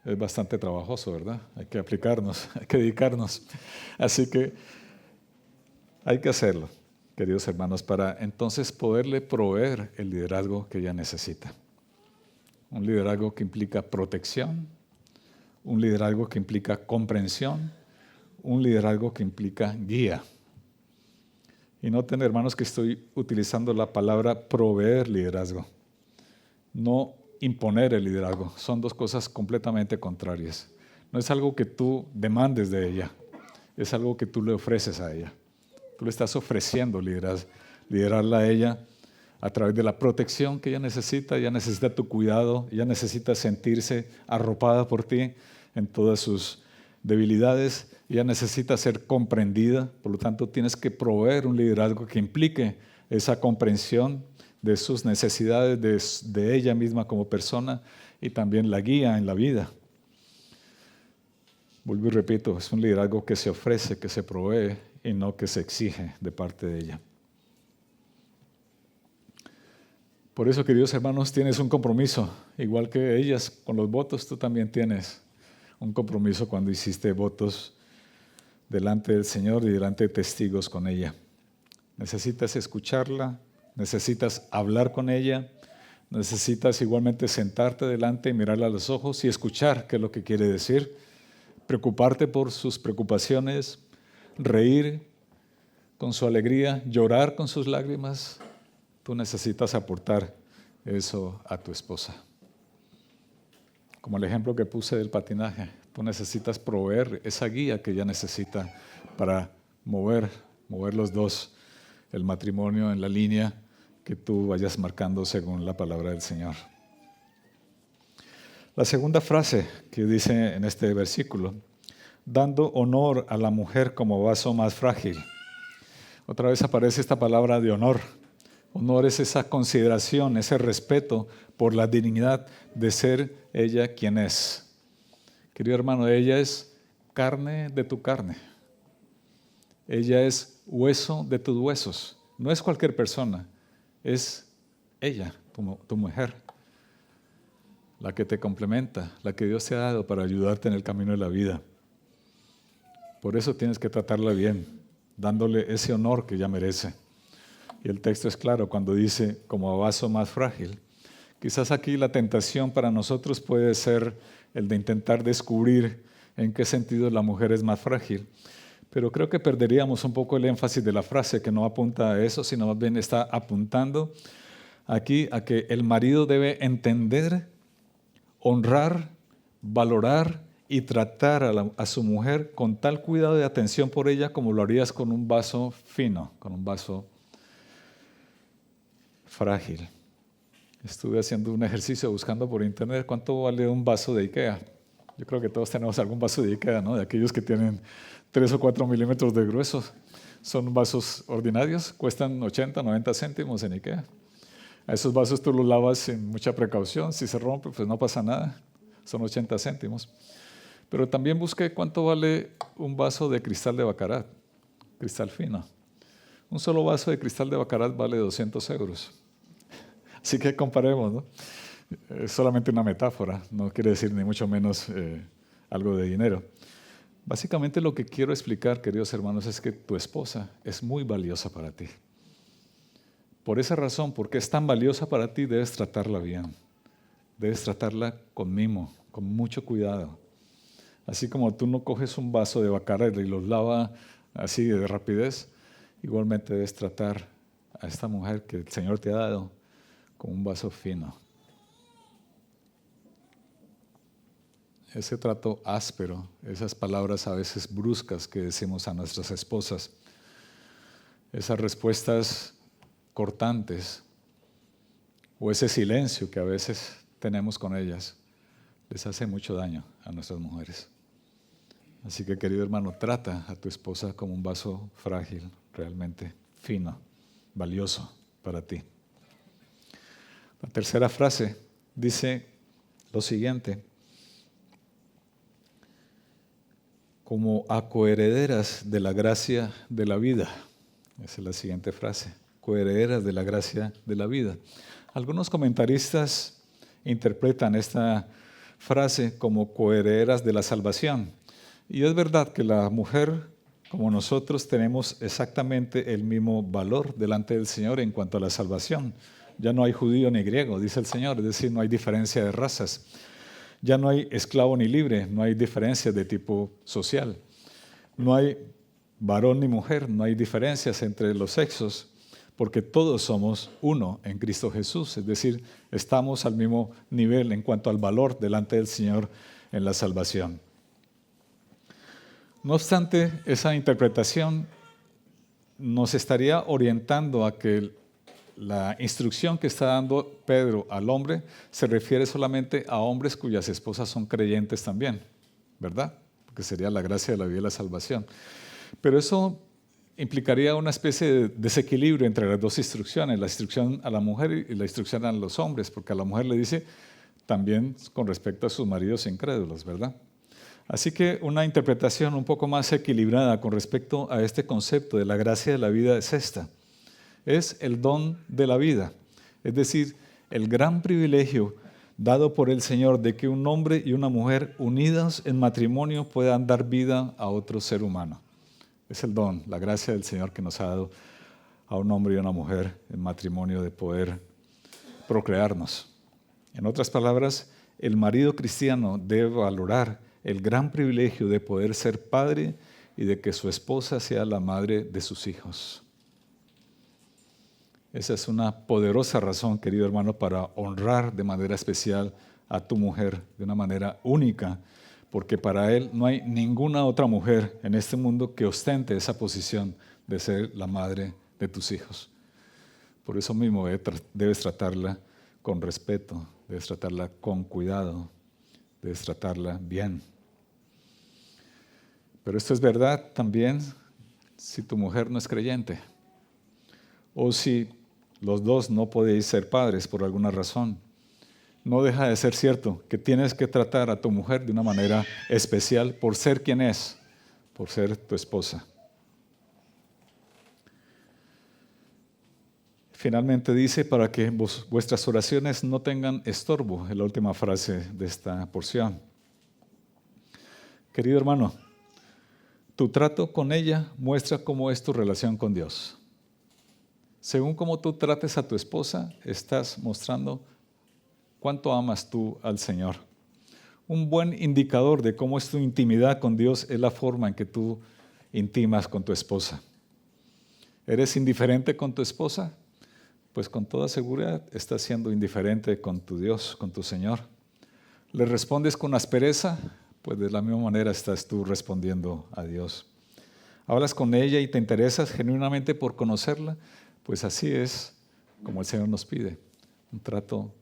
Speaker 1: es bastante trabajoso, ¿verdad? Hay que aplicarnos, hay que dedicarnos. Así que hay que hacerlo, queridos hermanos, para entonces poderle proveer el liderazgo que ella necesita. Un liderazgo que implica protección, un liderazgo que implica comprensión, un liderazgo que implica guía. Y noten, hermanos, que estoy utilizando la palabra proveer liderazgo, no imponer el liderazgo. Son dos cosas completamente contrarias. No es algo que tú demandes de ella, es algo que tú le ofreces a ella. Tú le estás ofreciendo liderarla a ella a través de la protección que ella necesita tu cuidado, ella necesita sentirse arropada por ti en todas sus debilidades, ella necesita ser comprendida, por lo tanto tienes que proveer un liderazgo que implique esa comprensión de sus necesidades, de ella misma como persona y también la guía en la vida. Vuelvo y repito, es un liderazgo que se ofrece, que se provee y no que se exige de parte de ella. Por eso, queridos hermanos, tienes un compromiso, igual que ellas con los votos, tú también tienes un compromiso cuando hiciste votos delante del Señor y delante de testigos con ella. Necesitas escucharla, necesitas hablar con ella, necesitas igualmente sentarte delante y mirarla a los ojos y escuchar qué es lo que quiere decir, preocuparte por sus preocupaciones, reír con su alegría, llorar con sus lágrimas. Tú necesitas aportar eso a tu esposa. Como el ejemplo que puse del patinaje, tú necesitas proveer esa guía que ella necesita para mover los dos, el matrimonio en la línea que tú vayas marcando según la palabra del Señor. La segunda frase que dice en este versículo, dando honor a la mujer como vaso más frágil. Otra vez aparece esta palabra de honor. Honor es esa consideración, ese respeto por la dignidad de ser ella quien es. Querido hermano, ella es carne de tu carne. Ella es hueso de tus huesos. No es cualquier persona, es ella, tu mujer, la que te complementa, la que Dios te ha dado para ayudarte en el camino de la vida. Por eso tienes que tratarla bien, dándole ese honor que ella merece. Y el texto es claro cuando dice, como a vaso más frágil. Quizás aquí la tentación para nosotros puede ser el de intentar descubrir en qué sentido la mujer es más frágil. Pero creo que perderíamos un poco el énfasis de la frase, que no apunta a eso, sino más bien está apuntando aquí a que el marido debe entender, honrar, valorar y tratar a su mujer con tal cuidado y atención por ella como lo harías con un vaso fino, con un vaso frágil. Estuve haciendo un ejercicio buscando por internet cuánto vale un vaso de IKEA. Yo creo que todos tenemos algún vaso de IKEA, ¿no? De aquellos que tienen 3 o 4 milímetros de grueso. Son vasos ordinarios, cuestan 80, 90 céntimos en IKEA. A esos vasos tú los lavas sin mucha precaución. Si se rompe, pues no pasa nada. Son 80 céntimos. Pero también busqué cuánto vale un vaso de cristal de Baccarat, cristal fino. Un solo vaso de cristal de Baccarat vale 200 euros. Así que comparemos, ¿no? Es solamente una metáfora, no quiere decir ni mucho menos algo de dinero. Básicamente lo que quiero explicar, queridos hermanos, es que tu esposa es muy valiosa para ti. Por esa razón, porque es tan valiosa para ti, debes tratarla bien. Debes tratarla con mimo, con mucho cuidado. Así como tú no coges un vaso de Baccarat y los lavas así de rapidez, igualmente debes tratar a esta mujer que el Señor te ha dado con un vaso fino. Ese trato áspero, esas palabras a veces bruscas que decimos a nuestras esposas, esas respuestas cortantes o ese silencio que a veces tenemos con ellas, les hace mucho daño a nuestras mujeres. Así que, querido hermano, trata a tu esposa como un vaso frágil, realmente fino, valioso para ti. La tercera frase dice lo siguiente: como a coherederas de la gracia de la vida. Esa es la siguiente frase, coherederas de la gracia de la vida. Algunos comentaristas interpretan esta frase como coherederas de la salvación. Y es verdad que la mujer, como nosotros, tenemos exactamente el mismo valor delante del Señor en cuanto a la salvación. Ya no hay judío ni griego, dice el Señor, es decir, no hay diferencia de razas. Ya no hay esclavo ni libre, no hay diferencias de tipo social. No hay varón ni mujer, no hay diferencias entre los sexos, porque todos somos uno en Cristo Jesús. Es decir, estamos al mismo nivel en cuanto al valor delante del Señor en la salvación. No obstante, esa interpretación nos estaría orientando a que la instrucción que está dando Pedro al hombre se refiere solamente a hombres cuyas esposas son creyentes también, ¿verdad? Porque sería la gracia de la vida y la salvación. Pero eso implicaría una especie de desequilibrio entre las dos instrucciones, la instrucción a la mujer y la instrucción a los hombres, porque a la mujer le dice también con respecto a sus maridos incrédulos, ¿verdad? Así que una interpretación un poco más equilibrada con respecto a este concepto de la gracia de la vida es esta. Es el don de la vida, es decir, el gran privilegio dado por el Señor de que un hombre y una mujer unidos en matrimonio puedan dar vida a otro ser humano. Es el don, la gracia del Señor que nos ha dado a un hombre y una mujer en matrimonio de poder procrearnos. En otras palabras, el marido cristiano debe valorar el gran privilegio de poder ser padre y de que su esposa sea la madre de sus hijos. Esa es una poderosa razón, querido hermano, para honrar de manera especial a tu mujer de una manera única, porque para él no hay ninguna otra mujer en este mundo que ostente esa posición de ser la madre de tus hijos. Por eso mismo debes tratarla con respeto, debes tratarla con cuidado, debes tratarla bien. Pero esto es verdad también si tu mujer no es creyente o si los dos no podéis ser padres por alguna razón. No deja de ser cierto que tienes que tratar a tu mujer de una manera especial por ser quien es, por ser tu esposa. Finalmente dice, para que vuestras oraciones no tengan estorbo, es la última frase de esta porción. Querido hermano, tu trato con ella muestra cómo es tu relación con Dios. Según cómo tú trates a tu esposa, estás mostrando cuánto amas tú al Señor. Un buen indicador de cómo es tu intimidad con Dios es la forma en que tú intimas con tu esposa. ¿Eres indiferente con tu esposa? Pues con toda seguridad estás siendo indiferente con tu Dios, con tu Señor. ¿Le respondes con aspereza? Pues de la misma manera estás tú respondiendo a Dios. ¿Hablas con ella y te interesas genuinamente por conocerla? Pues así es como el Señor nos pide, un trato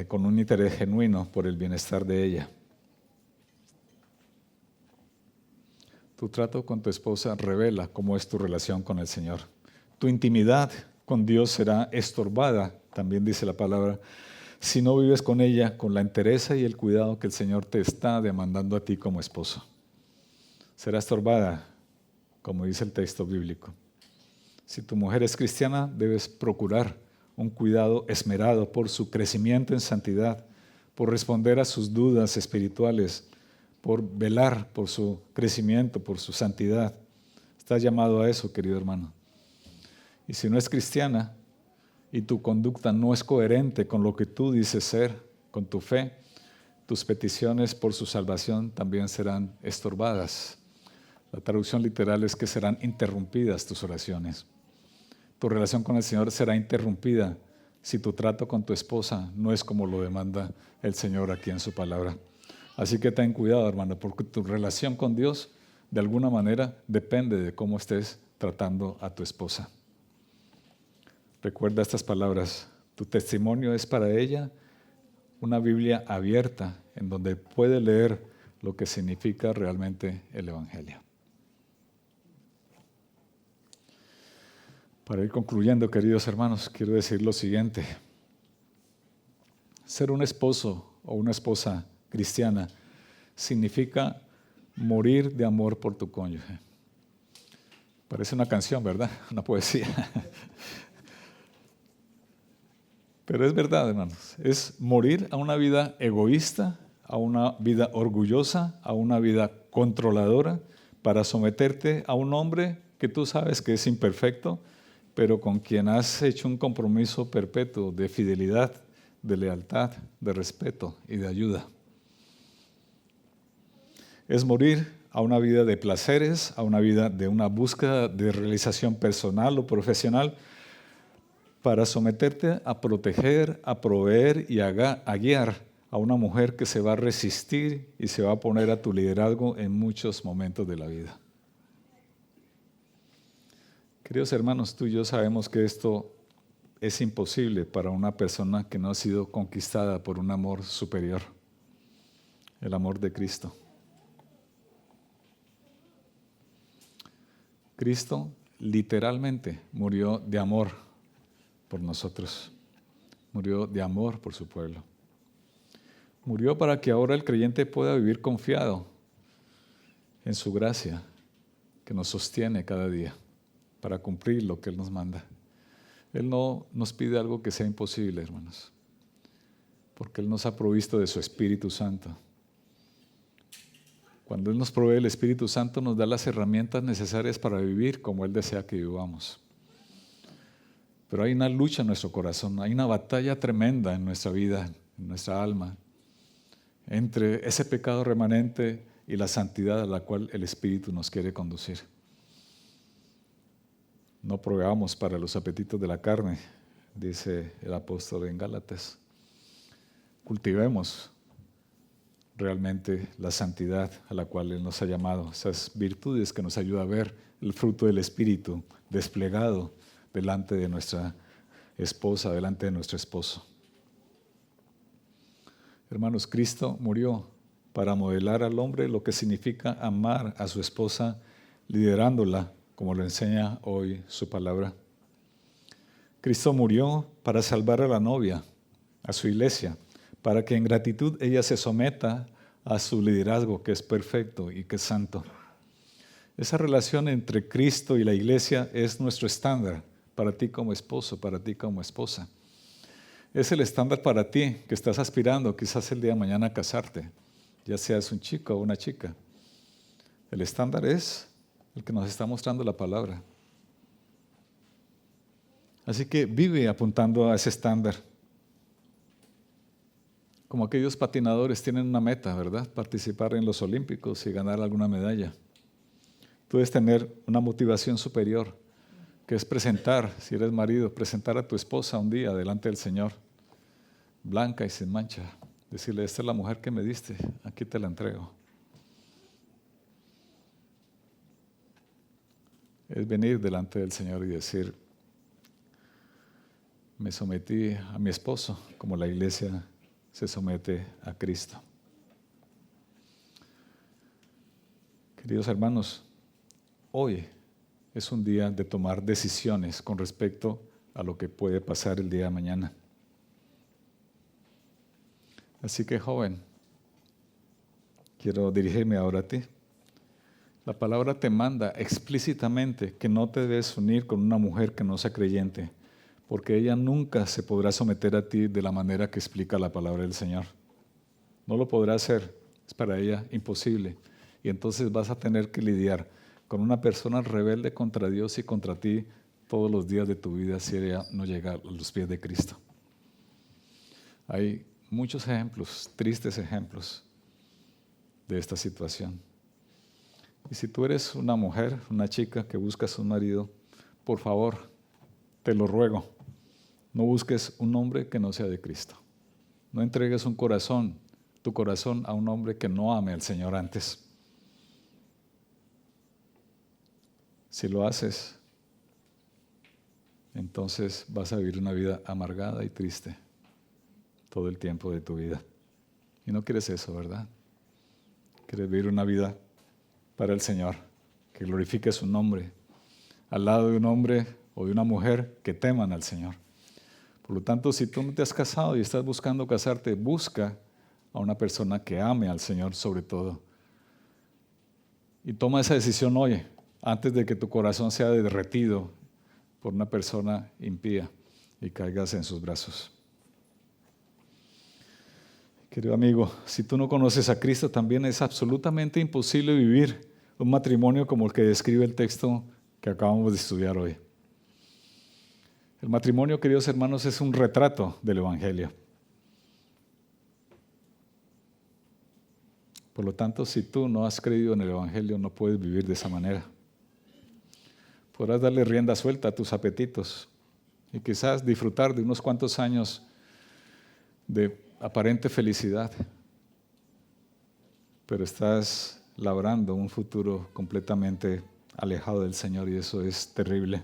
Speaker 1: con un interés genuino por el bienestar de ella. Tu trato con tu esposa revela cómo es tu relación con el Señor. Tu intimidad con Dios será estorbada, también dice la palabra, si no vives con ella con la entereza y el cuidado que el Señor te está demandando a ti como esposo. Será estorbada, como dice el texto bíblico. Si tu mujer es cristiana, debes procurar un cuidado esmerado por su crecimiento en santidad, por responder a sus dudas espirituales, por velar por su crecimiento, por su santidad. Estás llamado a eso, querido hermano. Y si no es cristiana y tu conducta no es coherente con lo que tú dices ser, con tu fe, tus peticiones por su salvación también serán estorbadas. La traducción literal es que serán interrumpidas tus oraciones. Tu relación con el Señor será interrumpida si tu trato con tu esposa no es como lo demanda el Señor aquí en su palabra. Así que ten cuidado, hermano, porque tu relación con Dios de alguna manera depende de cómo estés tratando a tu esposa. Recuerda estas palabras. Tu testimonio es para ella una Biblia abierta en donde puede leer lo que significa realmente el Evangelio. Para ir concluyendo, queridos hermanos, quiero decir lo siguiente. Ser un esposo o una esposa cristiana significa morir de amor por tu cónyuge. Parece una canción, ¿verdad? Una poesía. Pero es verdad, hermanos. Es morir a una vida egoísta, a una vida orgullosa, a una vida controladora, para someterte a un hombre que tú sabes que es imperfecto, pero con quien has hecho un compromiso perpetuo de fidelidad, de lealtad, de respeto y de ayuda. Es morir a una vida de placeres, a una vida de una búsqueda de realización personal o profesional, para someterte a proteger, a proveer y a guiar a una mujer que se va a resistir y se va a poner a tu liderazgo en muchos momentos de la vida. Queridos hermanos, tú y yo sabemos que esto es imposible para una persona que no ha sido conquistada por un amor superior, el amor de Cristo. Cristo literalmente murió de amor por nosotros, murió de amor por su pueblo. Murió para que ahora el creyente pueda vivir confiado en su gracia que nos sostiene cada día para cumplir lo que Él nos manda. Él no nos pide algo que sea imposible, hermanos, porque Él nos ha provisto de su Espíritu Santo. Cuando Él nos provee el Espíritu Santo, nos da las herramientas necesarias para vivir como Él desea que vivamos. Pero hay una lucha en nuestro corazón, hay una batalla tremenda en nuestra vida, en nuestra alma, entre ese pecado remanente y la santidad a la cual el Espíritu nos quiere conducir. No proveamos para los apetitos de la carne, dice el apóstol en Gálatas. Cultivemos realmente la santidad a la cual Él nos ha llamado, esas virtudes que nos ayudan a ver el fruto del Espíritu desplegado delante de nuestra esposa, delante de nuestro esposo. Hermanos, Cristo murió para modelar al hombre lo que significa amar a su esposa, liderándola, como lo enseña hoy su palabra. Cristo murió para salvar a la novia, a su iglesia, para que en gratitud ella se someta a su liderazgo, que es perfecto y que es santo. Esa relación entre Cristo y la iglesia es nuestro estándar para ti como esposo, para ti como esposa. Es el estándar para ti que estás aspirando quizás el día de mañana a casarte, ya seas un chico o una chica. El estándar es el que nos está mostrando la palabra. Así que vive apuntando a ese estándar. Como aquellos patinadores tienen una meta, ¿verdad? Participar en los Olímpicos y ganar alguna medalla. Tú debes tener una motivación superior, que es presentar, si eres marido, presentar a tu esposa un día delante del Señor, blanca y sin mancha. Decirle, esta es la mujer que me diste, aquí te la entrego. Es venir delante del Señor y decir, me sometí a mi esposo como la iglesia se somete a Cristo. Queridos hermanos, hoy es un día de tomar decisiones con respecto a lo que puede pasar el día de mañana. Así que, joven, quiero dirigirme ahora a ti. La palabra te manda explícitamente que no te debes unir con una mujer que no sea creyente, porque ella nunca se podrá someter a ti de la manera que explica la palabra del Señor. No lo podrá hacer, es para ella imposible. Y entonces vas a tener que lidiar con una persona rebelde contra Dios y contra ti todos los días de tu vida si ella no llega a los pies de Cristo. Hay muchos ejemplos, tristes ejemplos de esta situación. Y si tú eres una mujer, una chica que buscas un marido, por favor, te lo ruego, no busques un hombre que no sea de Cristo. No entregues tu corazón a un hombre que no ame al Señor antes. Si lo haces, entonces vas a vivir una vida amargada y triste todo el tiempo de tu vida. Y no quieres eso, ¿verdad? Quieres vivir una vida para el Señor, que glorifique su nombre, al lado de un hombre o de una mujer que teman al Señor. Por lo tanto, si tú no te has casado y estás buscando casarte, busca a una persona que ame al Señor sobre todo. Y toma esa decisión hoy, antes de que tu corazón sea derretido por una persona impía y caigas en sus brazos. Querido amigo, si tú no conoces a Cristo, también es absolutamente imposible vivir un matrimonio como el que describe el texto que acabamos de estudiar hoy. El matrimonio, queridos hermanos, es un retrato del Evangelio. Por lo tanto, si tú no has creído en el Evangelio, no puedes vivir de esa manera. Podrás darle rienda suelta a tus apetitos y quizás disfrutar de unos cuantos años de aparente felicidad, pero estás labrando un futuro completamente alejado del Señor y eso es terrible.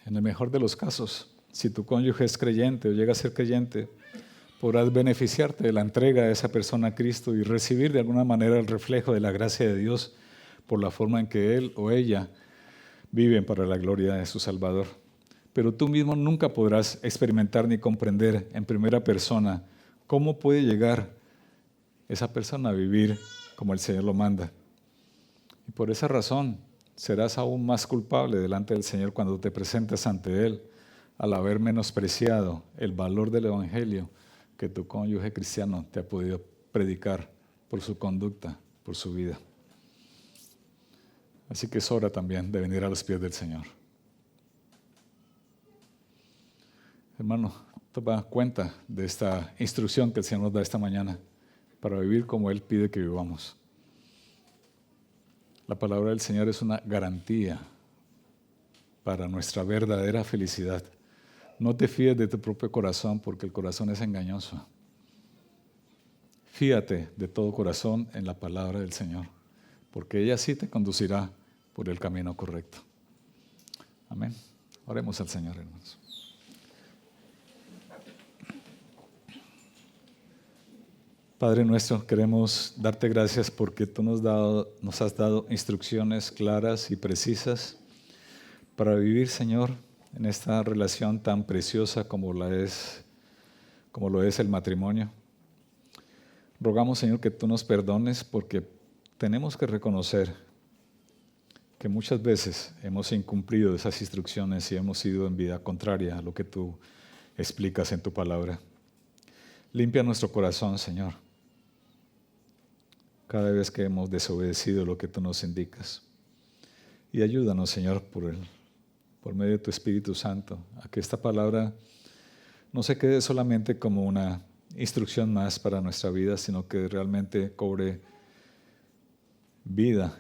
Speaker 1: En el mejor de los casos, si tu cónyuge es creyente o llega a ser creyente, podrás beneficiarte de la entrega de esa persona a Cristo y recibir de alguna manera el reflejo de la gracia de Dios por la forma en que él o ella viven para la gloria de su Salvador. Pero tú mismo nunca podrás experimentar ni comprender en primera persona cómo puede llegar esa persona a vivir como el Señor lo manda. Y por esa razón serás aún más culpable delante del Señor cuando te presentes ante Él al haber menospreciado el valor del Evangelio que tu cónyuge cristiano te ha podido predicar por su conducta, por su vida. Así que es hora también de venir a los pies del Señor. Hermano, toma cuenta de esta instrucción que el Señor nos da esta mañana para vivir como Él pide que vivamos. La palabra del Señor es una garantía para nuestra verdadera felicidad. No te fíes de tu propio corazón porque el corazón es engañoso. Fíate de todo corazón en la palabra del Señor, porque ella sí te conducirá por el camino correcto. Amén. Oremos al Señor, hermanos. Padre nuestro, queremos darte gracias porque tú nos has dado instrucciones claras y precisas para vivir, Señor, en esta relación tan preciosa como lo es el matrimonio. Rogamos, Señor, que tú nos perdones porque tenemos que reconocer que muchas veces hemos incumplido esas instrucciones y hemos ido en vida contraria a lo que tú explicas en tu palabra. Limpia nuestro corazón, Señor, cada vez que hemos desobedecido lo que tú nos indicas. Y ayúdanos, Señor, por medio de tu Espíritu Santo, a que esta palabra no se quede solamente como una instrucción más para nuestra vida, sino que realmente cobre vida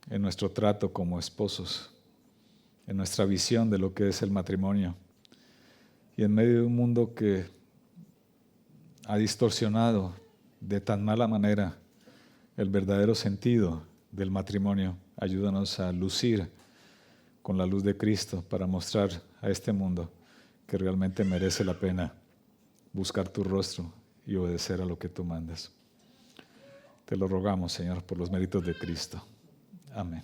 Speaker 1: en nuestro trato como esposos, en nuestra visión de lo que es el matrimonio. Y en medio de un mundo que ha distorsionado de tan mala manera el verdadero sentido del matrimonio, ayúdanos a lucir con la luz de Cristo para mostrar a este mundo que realmente merece la pena buscar tu rostro y obedecer a lo que tú mandas. Te lo rogamos, Señor, por los méritos de Cristo. Amén.